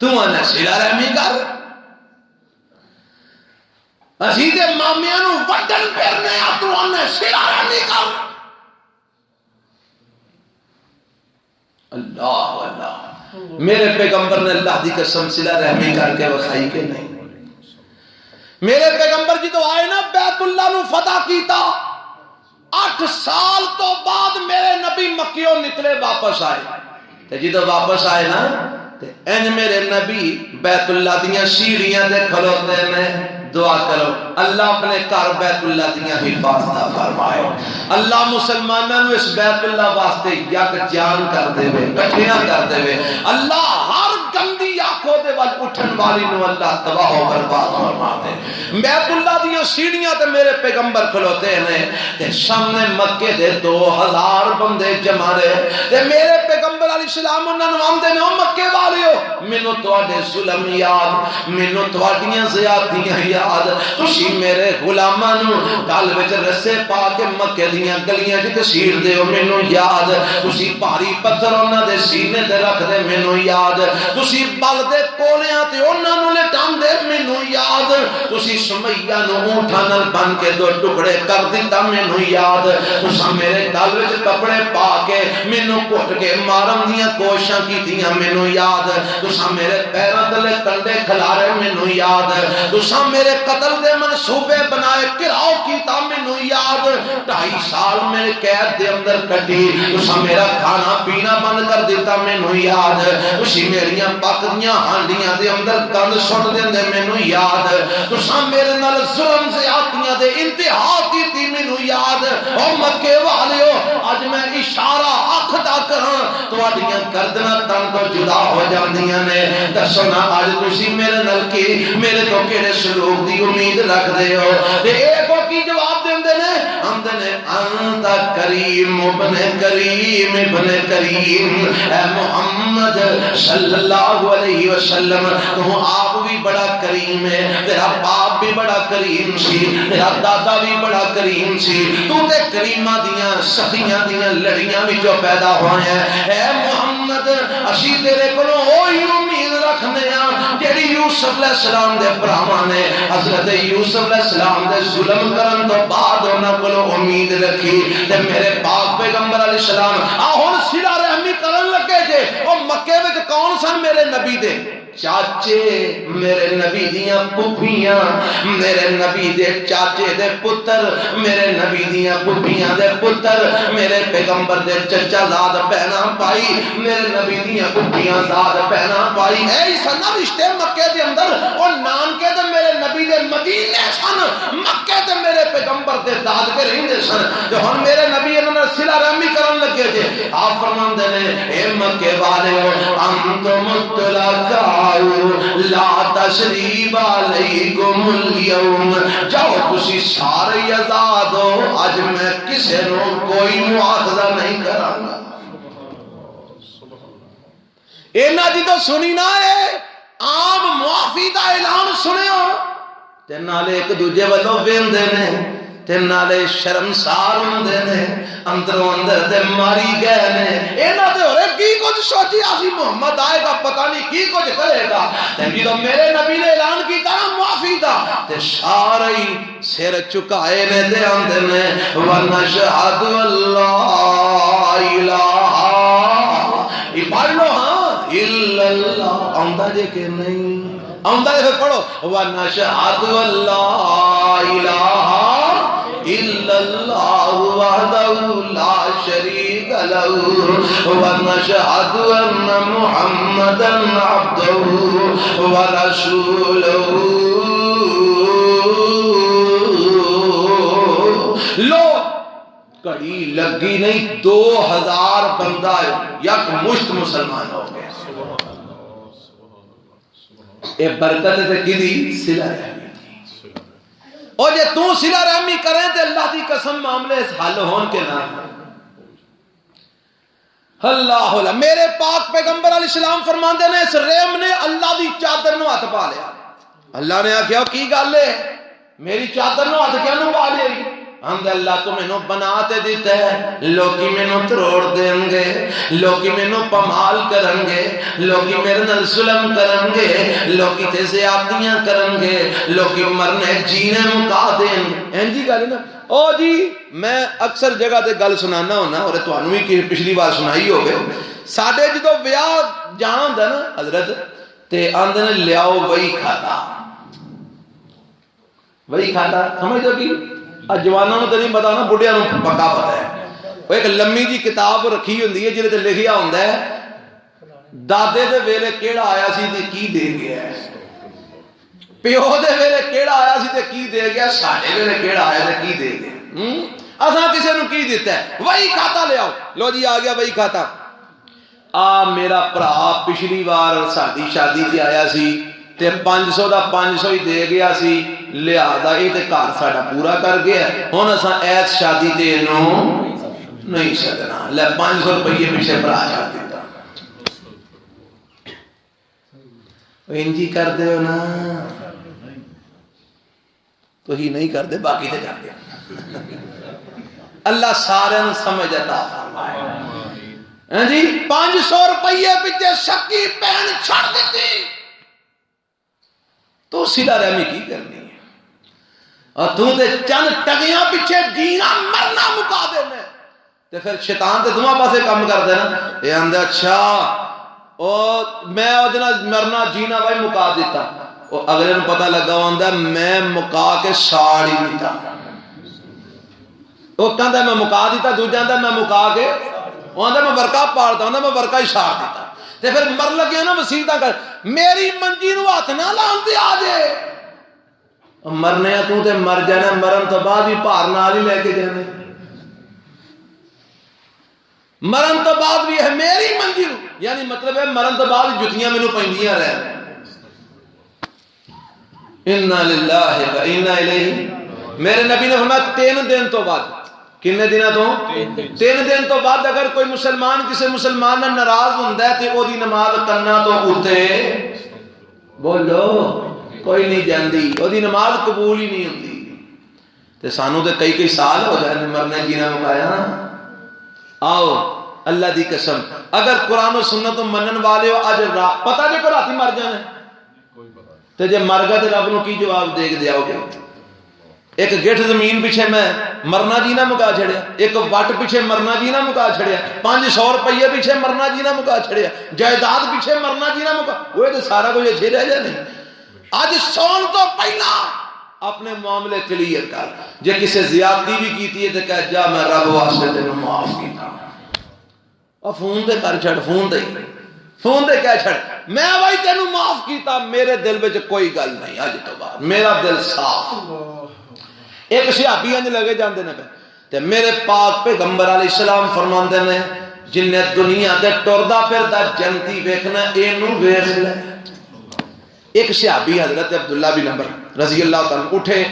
تو آنا صلہ رحمی کر۔ اسی دے مامیاں نو وڈن پھرنے آ، تو آنا صلہ رحمی کر۔ اللہ اللہ، میرے پیغمبر نے اللہ دی قسم صلہ رحمی کر کے وکھائی کہ نہیں؟ میرے پیغمبر جی تو آئے نا بیت اللہ نو فتح کیتا، 8 سال تو بعد میرے نبی مکیوں نکلے واپس آئے، تے جدو واپس آئے نا تے این میرے نبی بیت اللہ دیاں سیڑھیاں تے کھلوتے نے، دعا کرو اللہ اپنے گھر بیت اللہ دیاں حفاظت فرمائے، اللہ مسلمانوں نو اس بیت اللہ واسطے یک جان کر دے وے، کٹھیاں کر دے وے، اللہ ہر گندی آنکھوں دے وال اٹھن والی نو اللہ تباہ و برباد فرما دے۔ بیت اللہ دیاں سیڑھیاں تے میرے پیغمبر کھلوتے ہیں تے سامنے مکے دے 2000 بندے جمع رہے تے میرے پیغمبر علیہ السلام انہاں نو آندے نے، او مکے والیو مینوں تواڈے ظلم یاد، مینوں تواڈیاں زیادتیاں یاد، تسی میرے غلاماں نو گل وچ رسے پا کے مکے دیاں گلیاں وچ کسیر دیو مینوں یاد، تسی بھاری پتھر انہاں دے سینے تے رکھ دے مینوں یاد، تسی بل دے کولیاں تے انہاں نو لٹان دے مینوں یاد، تسی سمیہ نو اونٹاں نال بن کے 2 ٹکڑے کر دتا مینوں یاد، تساں میرے گل وچ کپڑے پا کے مینوں کٹ کے مارن دیاں کوششاں کیتیاں مینوں یاد، تساں میرے پیراں تلے کنڈے کھلارے مینوں یاد، تساں میرے قتل دے منصوبے بنائے گراؤ کیتا مینوں یاد، 2.5 سال میں قید دے اندر کٹی، تساں میرا کھانا پینا بند کر دیتا مینوں یاد، تسی میریاں پکدیاں ہانڈیاں دے اندر گند سٹ دیندے مینوں یاد، تساں میرے نال ظلم زیادتیاں دے انتہا کیتی مینوں یاد، او مکے والیو اج میں اشارہ اکھ دا کراں تواڈیاں گردناں تن تو جدا ہو جاندیاں نے، دسو نا اج تسی میرے نال کی میرے تو کیڑے سلوک دی امید رکھ دے ہو؟ تے اے کو کی جواب دیندے نے؟ آندے نے انت کریم ابن کریم ابن کریم، اے محمد صلی اللہ علیہ وسلم تو آپ بھی بڑا کریم ہے، تیرا باپ بھی بڑا کریم سی، تیرا دادا بھی بڑا کریم سی، تو تے کریمہ دیاں سخیاں دیاں لڑیاں بھی جو پیدا ہوئے ہیں، اے محمد اسی تیرے کو ہوئی امید رکھنے ہیں جیڑی یوسف علیہ السلام دے براہمہ نے حضرت یوسف علیہ السلام دے ظلم کرن تو بعد انہاں کو امید رکھی، تے میرے پاک پیغمبر علیہ السلام آہن صلہ رحمی کرن لگے جے، اور مکے وچ کون سن میرے نبی دے چاچے، میرے نبی دیاں پھوپھیاں، میرے نبی دے چاچے دے پتر، میرے نبی دیاں پھوپھیاں دے پتر، میرے پیغمبر دے چچا زاد بہنا پائی، میرے نبی دیاں پھوپھیاں زاد بہنا پائی، اے سن رشتے مکے دے اندر، اور نانکے دے میرے نبی دے مدینے سن، مکے دے میرے پیغمبر ٹبر تے داد کے رہندے سن تے ہن میرے نبی انہاں نال صلہ رحمی کرن لگے جے آپ فرماندے نے اے مکے والے انتم الطلقاء لا تشریب علیکم اليوم جاؤ تسی سارے آزاد ہو اج میں کسے نو کوئی مواخذہ نہیں کراں گا اینا جی تو سنی نہ ہے عام معافی دا اعلان سنیو تے نالے ایک دوجے والوں ویندے نے تے نالے شرمسار ہوندے نے اندروں اندر تے ماری گئے نے اینا تے ہورے کی کچھ سوچی آسی محمد آئے گا پتہ نہیں کی کچھ کرے گا تے جدو میرے نبی نے اعلان کیتا نا معافی دا تے سارے ہی سر چکائے نے تے آندے نے وَنَشْهَدُ اللَّهَ إِلَٰهَ یہ پڑھ لو ہاں اِلَّا اللَّهِ آندہ جے کہ نہیں آندہ جے پھر پڑھو وَنَشْهَدُ اللَّهَ إِلَٰهَ إِلَّا اللَّهُ وَحْدَهُ لَا شَرِيكَ لَهُ وَنَشْهَدُ أَنَّ مُحَمَّدًا عَبْدُهُ وَرَسُولُهُ لو کڑی لگی نہیں 2000 بندہ یک مشت مسلمان ہو گئے اے برکت تے کی دی صلہ رحمی تھی اور جے تو صلہ رحمی کریں تے اللہ دی قسم معاملے اس حل ہون کے نہ اللہ اللہ میرے پاک پیغمبر علیہ السلام فرماندے نے اس رحم نے اللہ دی چادر نو ہاتھ پا لیا اللہ نے آکھیا کی گل ہے میری چادر نو ہاتھ کیا نو پا لیا ہم اللہ تو میں نو بناتے دیتا ہے لوگی میں نو تروڑ دیں گے لوگی میں نو پمال کریں گے لوگی میرے نل ظلم کریں گے لوگی تے زیادتیاں کریں گے لوگی مرنے جینے مکا دیں گے این جی گا نا او جی میں اکثر جگہ تے گل سنانا ہونا اور تو انوی کی پچھلی بار سنائی ہو گئے ساڑھے جدو بیاہ جہاں ہوندہ نا حضرت تے آندھنے لیاؤ وہی کھاتا وہی کھاتا سمجھ دو بھی جوانوں تو نہیں پتا نا بڑھیا نو پکا پتا ہے وہ ایک لمبی جی کتاب رکھی ہوندی ہے جلے تے لکھیا ہوندا ہے دادے دے ویلے کیڑا آیا سی تے کی دے گیا ہے پیو دے ویلے کیڑا آیا سی تے کی دے گیا ساڈے ویلے کیڑا آیا تے کی دے گیا اساں کسے نو کی دیتا ہے وہی کھاتا لے آؤ لو جی آ گیا وہی کھاتا میرا بھرا پچھلی بار ساڈی شادی تے آیا سی تے 500 دا 500 ہی دے گیا سی لہذا یہ تے گھر ساڈا پورا کر گیا ہن اساں ایس شادی تے نو نہیں سدنا لے 500 روپے پیچھے بھرا چھڈ دیتا انجی کر دے ہو نا تو ہی نہیں کر دے باقی تے کر دے اللہ سارے نو سمجھ عطا فرمائے جی 500 روپے پیچھے شکی پہن چھڑ دیتی تو صلہ رحمی کی کرنی ہے اور تو تے چند ٹگیاں پیچھے جینا مرنا مکا دینا تے پھر شیطان تے دماغ پاسے کام کر دینا یہ اندھا اچھا اور میں ادنا مرنا جینا بھائی مکا دیتا اور اگلے نے پتہ لگا اندھا میں مکا کے ساڑی دیتا وہ کہتا ہے میں مکا دیتا دو جاندہ میں مکا کے اندھا میں ورکا پارتا اندھا میں ورکا ہی ساڑ دیتا تے پھر مر لگیا نا وسیلتہ کر میری منجی نو ہاتھ نہ لانتے آجے مرنے تو تے مر جانا مرن تو بعد ہی پار نال ہی لے کے جانے مرن تو بعد بھی ہے میری منجی نو یعنی مطلب ہے مرن تو بعد جتیاں میں نو پہنجیاں رہے اِنَّا لِلَّهِ وَإِنَّا إِلَيْهِ میرے نبی نے فرمایا 3 دن تو بعد کنے دنوں تو 3 دن تو بعد اگر کوئی مسلمان کسی مسلمان نہ ناراض ہوندا ہے تے او دی نماز کرنا تو اتے بولو کوئی نہیں جاندی او دی نماز قبول ہی نہیں ہوندی تے سانو تے کئی سال ہو جائے مرنے جینا مکایا آؤ اللہ دی قسم اگر قرآن و سنت منن والے ہو اج پتہ نہیں کو راتی مر جانا تے جے مر گئے تے رب نو کی جواب دے کے دیاؤ گے ایک گٹھ زمین پیچھے میں مرنا جینا مکا چھڑیا ایک وٹ پیچھے مرنا جینا مکا چھڑیا 500 روپے پیچھے مرنا جینا مکا چھڑیا جائیداد پیچھے مرنا جینا مکا وہ تو سارا کچھ اچھے رہ جائے نہیں آج سون تو پہلا اپنے معاملے کلیئر کر جے کسی زیادتی بھی کیتی ہے تو کہہ جا میں رب واسطے تینوں معاف کیتا اور فون دے کر چھڑ فون دے کہہ چھڑ میں بھائی تینوں معاف کیتا میرے دل وچ کوئی گل نہیں اج تو بعد میرا دل صاف ایک صحابی انج لگے جاندے نے تے میرے پاک پیغمبر علیہ السلام فرماندے نے جن نے دنیا تے ٹردا پھردا جنتی ویکھنا اینو ویکھ لے. ایک صحابی حضرت عبداللہ بن عمر رضی اللہ تعالیٰ اٹھے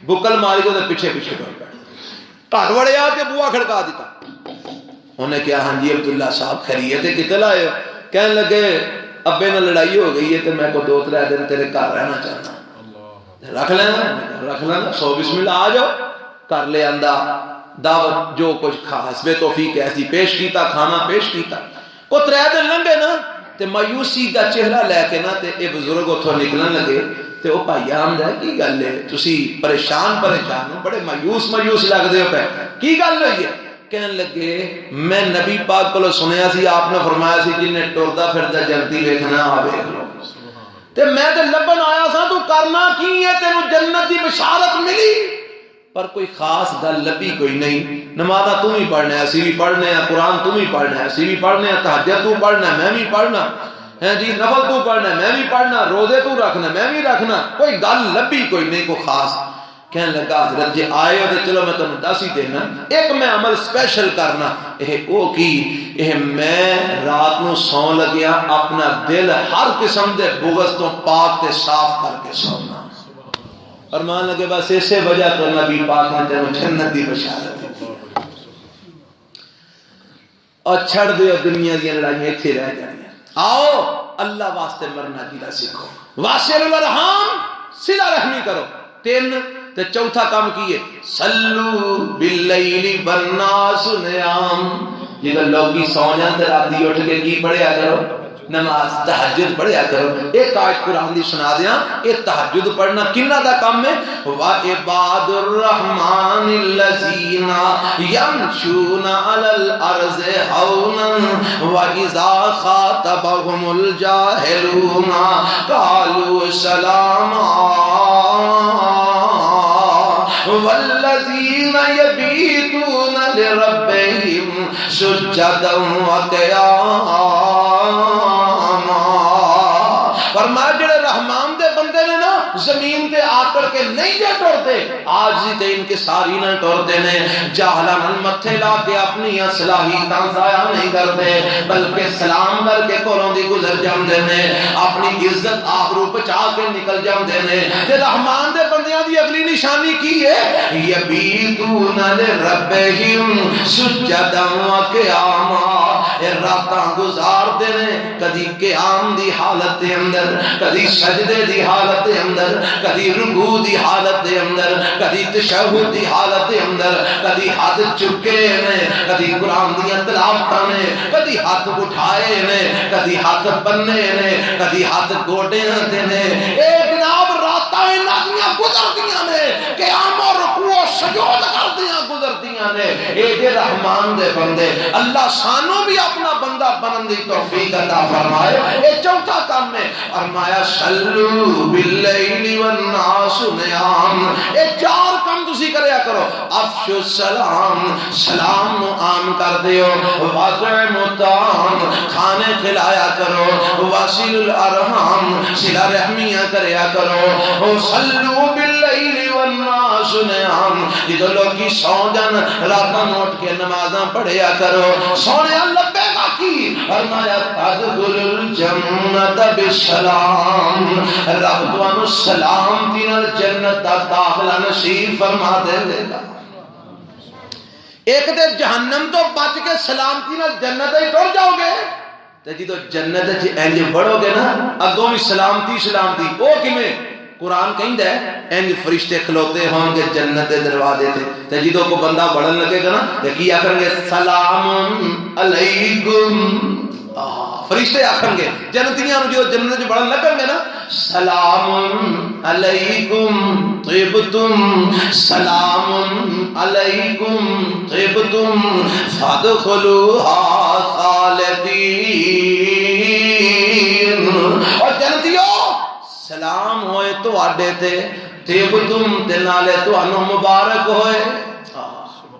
بکل ماری تو پیچھے پیچھے گھر وڑیا تے بوا کھڑکا دیتا. انہیں کہا ہاں جی عبداللہ صاحب خیریت ہے کتنے لائے ہو؟ کہنے لگے ابے نے لڑائی ہو گئی ہے تو میں کو 2-3 دن تیرے گھر رہنا چاہتا. رکھ لینا 100 بسم اللہ آ جاؤ. کر لے آندا دعوت جو کچھ کھا حسب توفیق ایسی پیش کیتا کھانا پیش کیتا. کو 3 دن لنگے نا تے مایوسی دا چہرہ لے کے نا تے اے بزرگ اتھوں نکلن لگے تے او بھائی آمد ہے کی گل ہے تسی پریشان ہو بڑے مایوس لگدے ہو پے کی گل ہوئی ہے؟ کہنے لگے میں نبی پاک کو سنیا سی آپ نے فرمایا سی جن نے ٹردا پھردا جنتی ویکھنا آ ویکھ لو تے میں تے لبن آیا سا تو کرنا کی ہے تینوں جنت دی بشارت ملی پر کوئی خاص گل لبی کوئی نہیں. نماز تم ہی پڑھنا ہے اسی بھی پڑھنے ہیں قرآن تم ہی پڑھنا ہے اسی بھی پڑھنے ہیں تہجد تو پڑھنا ہے میں بھی پڑھنا ہے جی نفل تو پڑھنا ہے میں بھی پڑھنا روزے تو رکھنا میں بھی رکھنا کوئی گل لبی کوئی نہیں کوئی خاص. کہنے لگا حضرت جی آئے ہو تو چلو میں تمہیں دس ہی دینا ایک میں عمل سپیشل کرنا میں رات نو سو لگیا اپنا دل ہر قسم دے بغض تو پاک تے صاف کر کے سونا. فرمان لگے بس اسے وجہ تو نبی پاک نے تینوں جنت دی بشارت دی اور چھڑ دیو دنیا دی لڑائیاں ایتھے رہ جانیاں. آؤ اللہ واسطے مرنا جینا سیکھو. واصل الارحام صلہ رحمی کرو. 3 تے چوتھا کام کیے صلو باللیل والناس نیام. جب لوگ سو جاندے رات اٹھ کے کی پڑھیا کرو نماز تہجد پڑھیا کرو. ایک آیت قرآن دی سنا دیاں یہ تہجد پڑھنا کنہ دا کام ہے وَعِبَادُ الرَّحْمَنِ الَّذِينَ يَمْشُونَ عَلَى الْأَرْضِ هَوْنًا وَإِذَا خَاطَبَهُمُ الْجَاهِلُونَ قَالُوا سَلَامًا وَالَّذِينَ يَبِيتُونَ لِرَبِّهِمْ سُجَّدًا وَقِيَامًا. فرمایا جڑے رحمان دے بندے نے نا زمین تے آ کر کے نہیں جے ٹرتے آجزی تے ان کے ساری نہ ٹرتے نے جاہلان متھے لا کے اپنی صلاحیتاں ضائع نہیں کرتے بلکہ سلام کر کے کولوں دی گزر جاندے نے اپنی عزت آبرو بچا کے نکل جاندے نے. تے رحمان دے بندیاں دی اگلی نشانی کی ہے یبیتون لربہم سجدا وقیاما. راتاں گزار دے نے کدی قیام دی حالت دے اندر کدی سجدے دی حالت دے اندر کدی رکوع دی حالت دے اندر کدی تشہد دی حالت دے اندر کدی ہاتھ چکے نے کدی قرآن دی تلاوتاں نے کدی ہاتھ اٹھائے نے کدی ہاتھ بننے نے کدی ہاتھ گوڈیاں تے نے. اے جناب راتاں انہاں دیاں گزردیاں نے قیام اور رکوع و سجود کردیاں گزردیاں نے. اے دے رحمان دے بندے اللہ سانوں بھی اپنا بندہ بنن دی توفیق عطا فرمائے. اے چوتھا کام ہے فرمایا صلو باللیل والناس نیام. اے 4 کام تسی کریا کرو افشو السلام سلام نو عام کر دیو واطعم الطعام کھانے کھلایا کرو واصل الارحام صلہ رحمیاں کریا کرو صلو باللیل والناس نیام. جدو لوگی سو جان راتاں نوٹ کے نمازاں پڑھیا کرو سونے لبے گا کی فرمایا تدخل الجنت بالسلام. رب تانوں سلام دی نال جنت دا داخلہ نصیب فرما دے گا. ایک تے جہنم تو بچ کے سلامتی نال جنت ہی ٹر جاؤ گے تے جدو جنت وچ انج بڑھو گے نا اگوں بھی سلامتی او کیویں قرآن کہندا ہے انج فرشتے کھلوتے ہوں گے جنت دے دروازے تے جدوں کو بندہ بڑھن لگے گا نا تے کی آکھن گے سلام علیکم. فرشتے آکھن گے جنتیاں جو جنت وچ بڑھن لگن گے نا سلام علیکم طیبتم سلام علیکم طیبتم فادخلوها خالدین. اور جنتیوں سلام ہوئے تو آڈے تے طیبتم تے نالے تو انو مبارک ہوئے.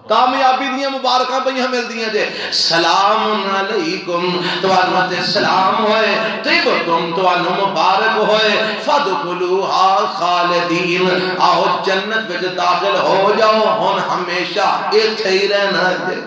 کامیابی دیاں مبارکاں پہ مل دیاں جے سلام علیکم توانو تے سلام ہوئے طیبتم توانو مبارک ہوئے فدخلوها خالدین آؤ جنت وچ داخل ہو جاؤ ہن ہمیشہ ایتھے ہی رہنا جے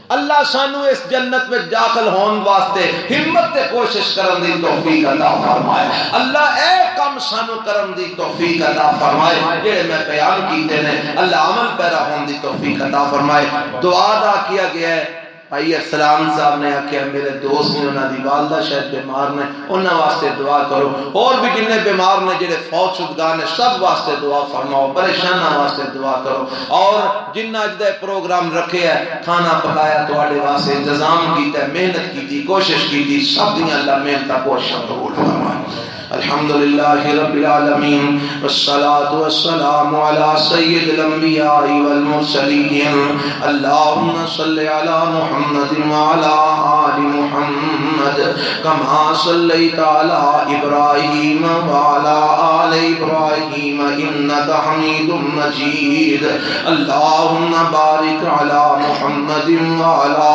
اللہ سانو اس جنت میں داخل ہون واسطے ہمت تے کوشش کرن دی توفیق عطا فرمائے اللہ اے کم سانو کرن دی توفیق عطا فرمائے جڑے میں بیان کیتے نے اللہ عمل پیرا ہون دی توفیق عطا فرمائے دعا دا کیا گیا ہے بھائی ارسلان صاحب نے آکھیا میرے دوست نے انہاں دی والدہ شاید بیمار نے انہاں واسطے دعا کرو اور بھی جنہیں بیمار نے جڑے فوت شدگان نے سب واسطے دعا فرماؤ پریشاناں واسطے دعا کرو اور جنہ اجدہ پروگرام رکھے ہے کھانا پکایا تواڈے واسطے انتظام کیتا ہے محنت کیتی کوشش کیتی سب دیاں اللہ محنت کوشش قبول فرمائے الحمدللہ رب العالمین والصلاة والسلام على سید الانبیاء والمرسلین اللہم صلی علی محمد وعلى آل محمد کما صلیت علی ابراہیم وعلى آل ابراہیم انکا حمید مجید اللہم بارک علی محمد وعلى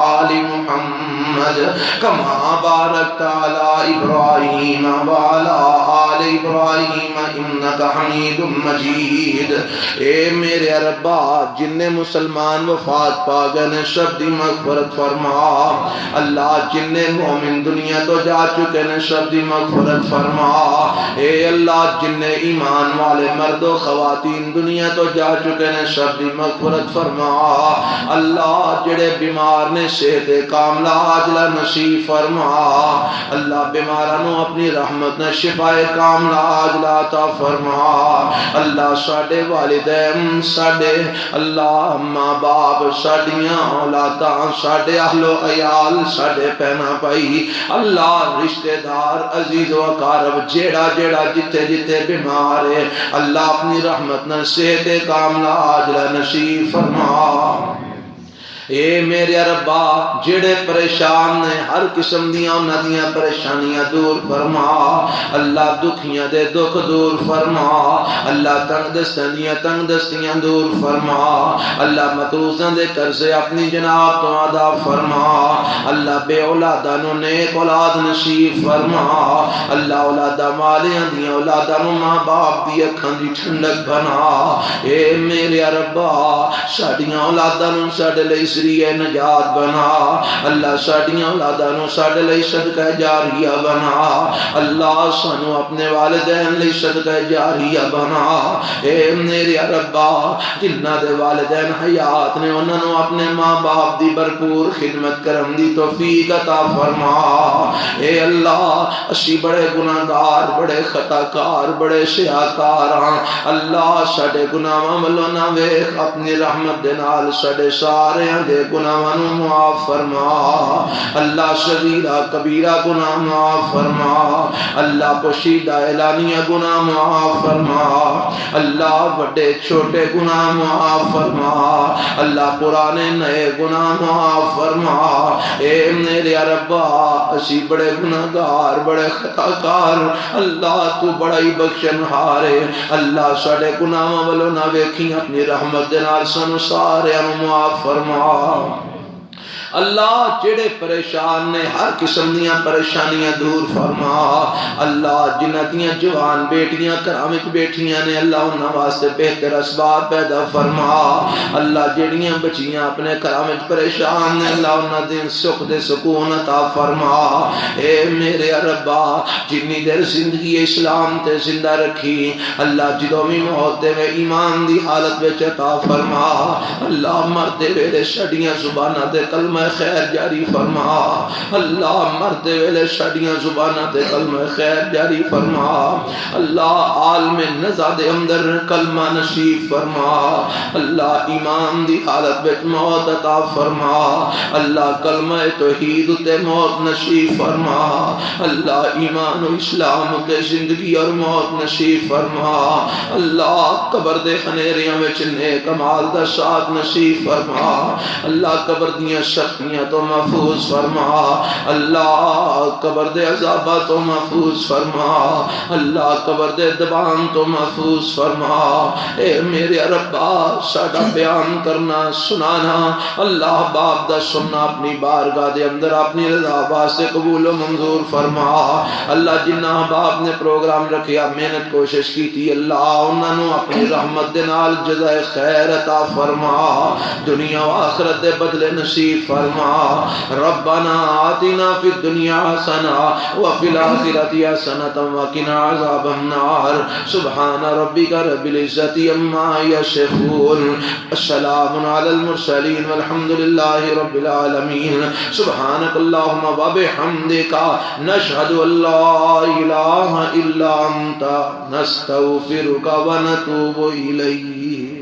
آل محمد کما بارکت علی ابراہیم وعلى آل ابراہیم انکا حمید مجید اے میرے ربا جن مسلمان وفات پا گئے سب دی مغفرت فرما اللہ جن مومن دنیا تو جا چکے نے سب دی مغفرت فرما اے اللہ جن ایمان والے مرد و خواتین دنیا تو جا چکے نے سب دی مغفرت فرما اللہ جڑے بیمار نے صحت کاملہ عاجلہ نصیب فرما اللہ بیمارانوں اپنی رحمت نے شفاء کاملہ عاجلہ عطا فرما اللہ ساڈے والدین ساڈے اللہ ماں باپ ساڈیاں اولاداں ساڈے اہل و عیال ساڈے بہناں بھائی اللہ رشتہ دار عزیز و اقارب جیڑا جیڑا جتے جتے بیمار ہے اللہ اپنی رحمت نے صحت کاملہ عاجلہ نصیب فرما اے میرے ربا جڑے پریشان نے ہر قسم دیاں انہاں دیاں پریشانیاں دور فرما اللہ دکھیاں دے دکھ دور فرما اللہ تنگ دستیاں دور فرما اللہ مقروضاں دے قرضے اپنی جناب تو ادا فرما اللہ بے اولاداں نو نیک اولاد نصیب فرما اللہ اولاداں والیاں دیاں اولاداں نو ماں باپ دی اکھاں دی ٹھنڈک بنا اے میرے ربا ساڈیاں اولاداں نو ساڈے لئی ذریعہ نجات بنا اللہ ساڈیاں اولاداں نو ساڈے لئی صدقہ جاریہ بنا اللہ سانو اپنے والدین لئی صدقہ جاریہ بنا اے میرے ربا جنہ دے والدین حیات نے انہاں نو اپنے ماں باپ دی بھرپور خدمت کرن دی توفیق عطا فرما اے اللہ اسی بڑے گناہگار بڑے خطا کار بڑے سیاکار ہاں اللہ ساڈے گناہاں ولوں نہ ویکھ اپنی رحمت دے نال ساڈے سارے دے گناہاں نو معاف فرما اللہ صغیرہ کبیرہ گناہ معاف فرما اللہ پوشیدہ اعلانیہ گناہ معاف فرما اللہ بڑے چھوٹے گناہ معاف فرما اللہ پرانے نئے گناہ معاف فرما اے میرے ربا اسی بڑے گناہگار بڑے خطا کار اللہ تو بڑا ہی بخشن ہارے اللہ ساڈے گناہاں ولوں نہ ویکھی اپنی رحمت دے نال سانو سارے معاف فرما اللہ جڑے پریشان نے ہر قسم دیاں پریشانیاں دور فرما اللہ جنہاں دیاں جوان بیٹیاں گھراں وچ بیٹھیاں نے اللہ انہاں واسطے بہتر اسباب پیدا فرما اللہ جڑیاں بچیاں اپنے گھراں وچ پریشان نے اللہ انہاں دے سکھ دے سکون عطا فرما اے میرے ربا جنی دیر زندگی اسلام تے زندہ رکھی اللہ جدوں بھی موت دے ایمان دی حالت وچ عطا فرما اللہ مردے ویلے ساڈیاں زباناں تے کلمہ خیر جاری فرما اللہ مردے ویلے ساڈیاں زباناں تے کلمہ خیر جاری فرما اللہ عالم نزا دے اندر کلمہ نصیب فرما اللہ ایمان دی حالت وچ موت عطا فرما اللہ کلمہ توحید تے موت نصیب فرما اللہ ایمان و اسلام تے زندگی اور موت نصیب فرما اللہ قبر دے خنیریاں وچ نیک اعمال دا ساتھ نصیب فرما اللہ قبر دیاں سختیاں تو محفوظ فرما، اللہ قبر دے عذابہ تو محفوظ فرما، اللہ قبر دے دبان تو محفوظ فرما۔ اے میرے ربا ساڈا بیان کرنا سنانا اللہ باپ دا سننا اپنی بارگاہ دے اندر اپنی رضا واسطے قبول و منظور فرما۔ اللہ جنہ باپ نے پروگرام رکھیا محنت کوشش کی تھی اللہ انہاں نو اپنی رحمت دے نال جزائے خیر عطا فرما، دنیا و آخرت دے بدلے نصیب فرما۔ ربنا آتنا فی الدنیا حسنہ وفی الآخرۃ حسنۃ وقنا عذاب النار۔ سبحان ربک رب العزۃ عما یصفون، السلام علی المرسلین والحمد للہ رب العالمین۔ سبحانک اللہم وبحمدک نشہد ان لا الہ الا انت نستغفرک ونتوب الیک۔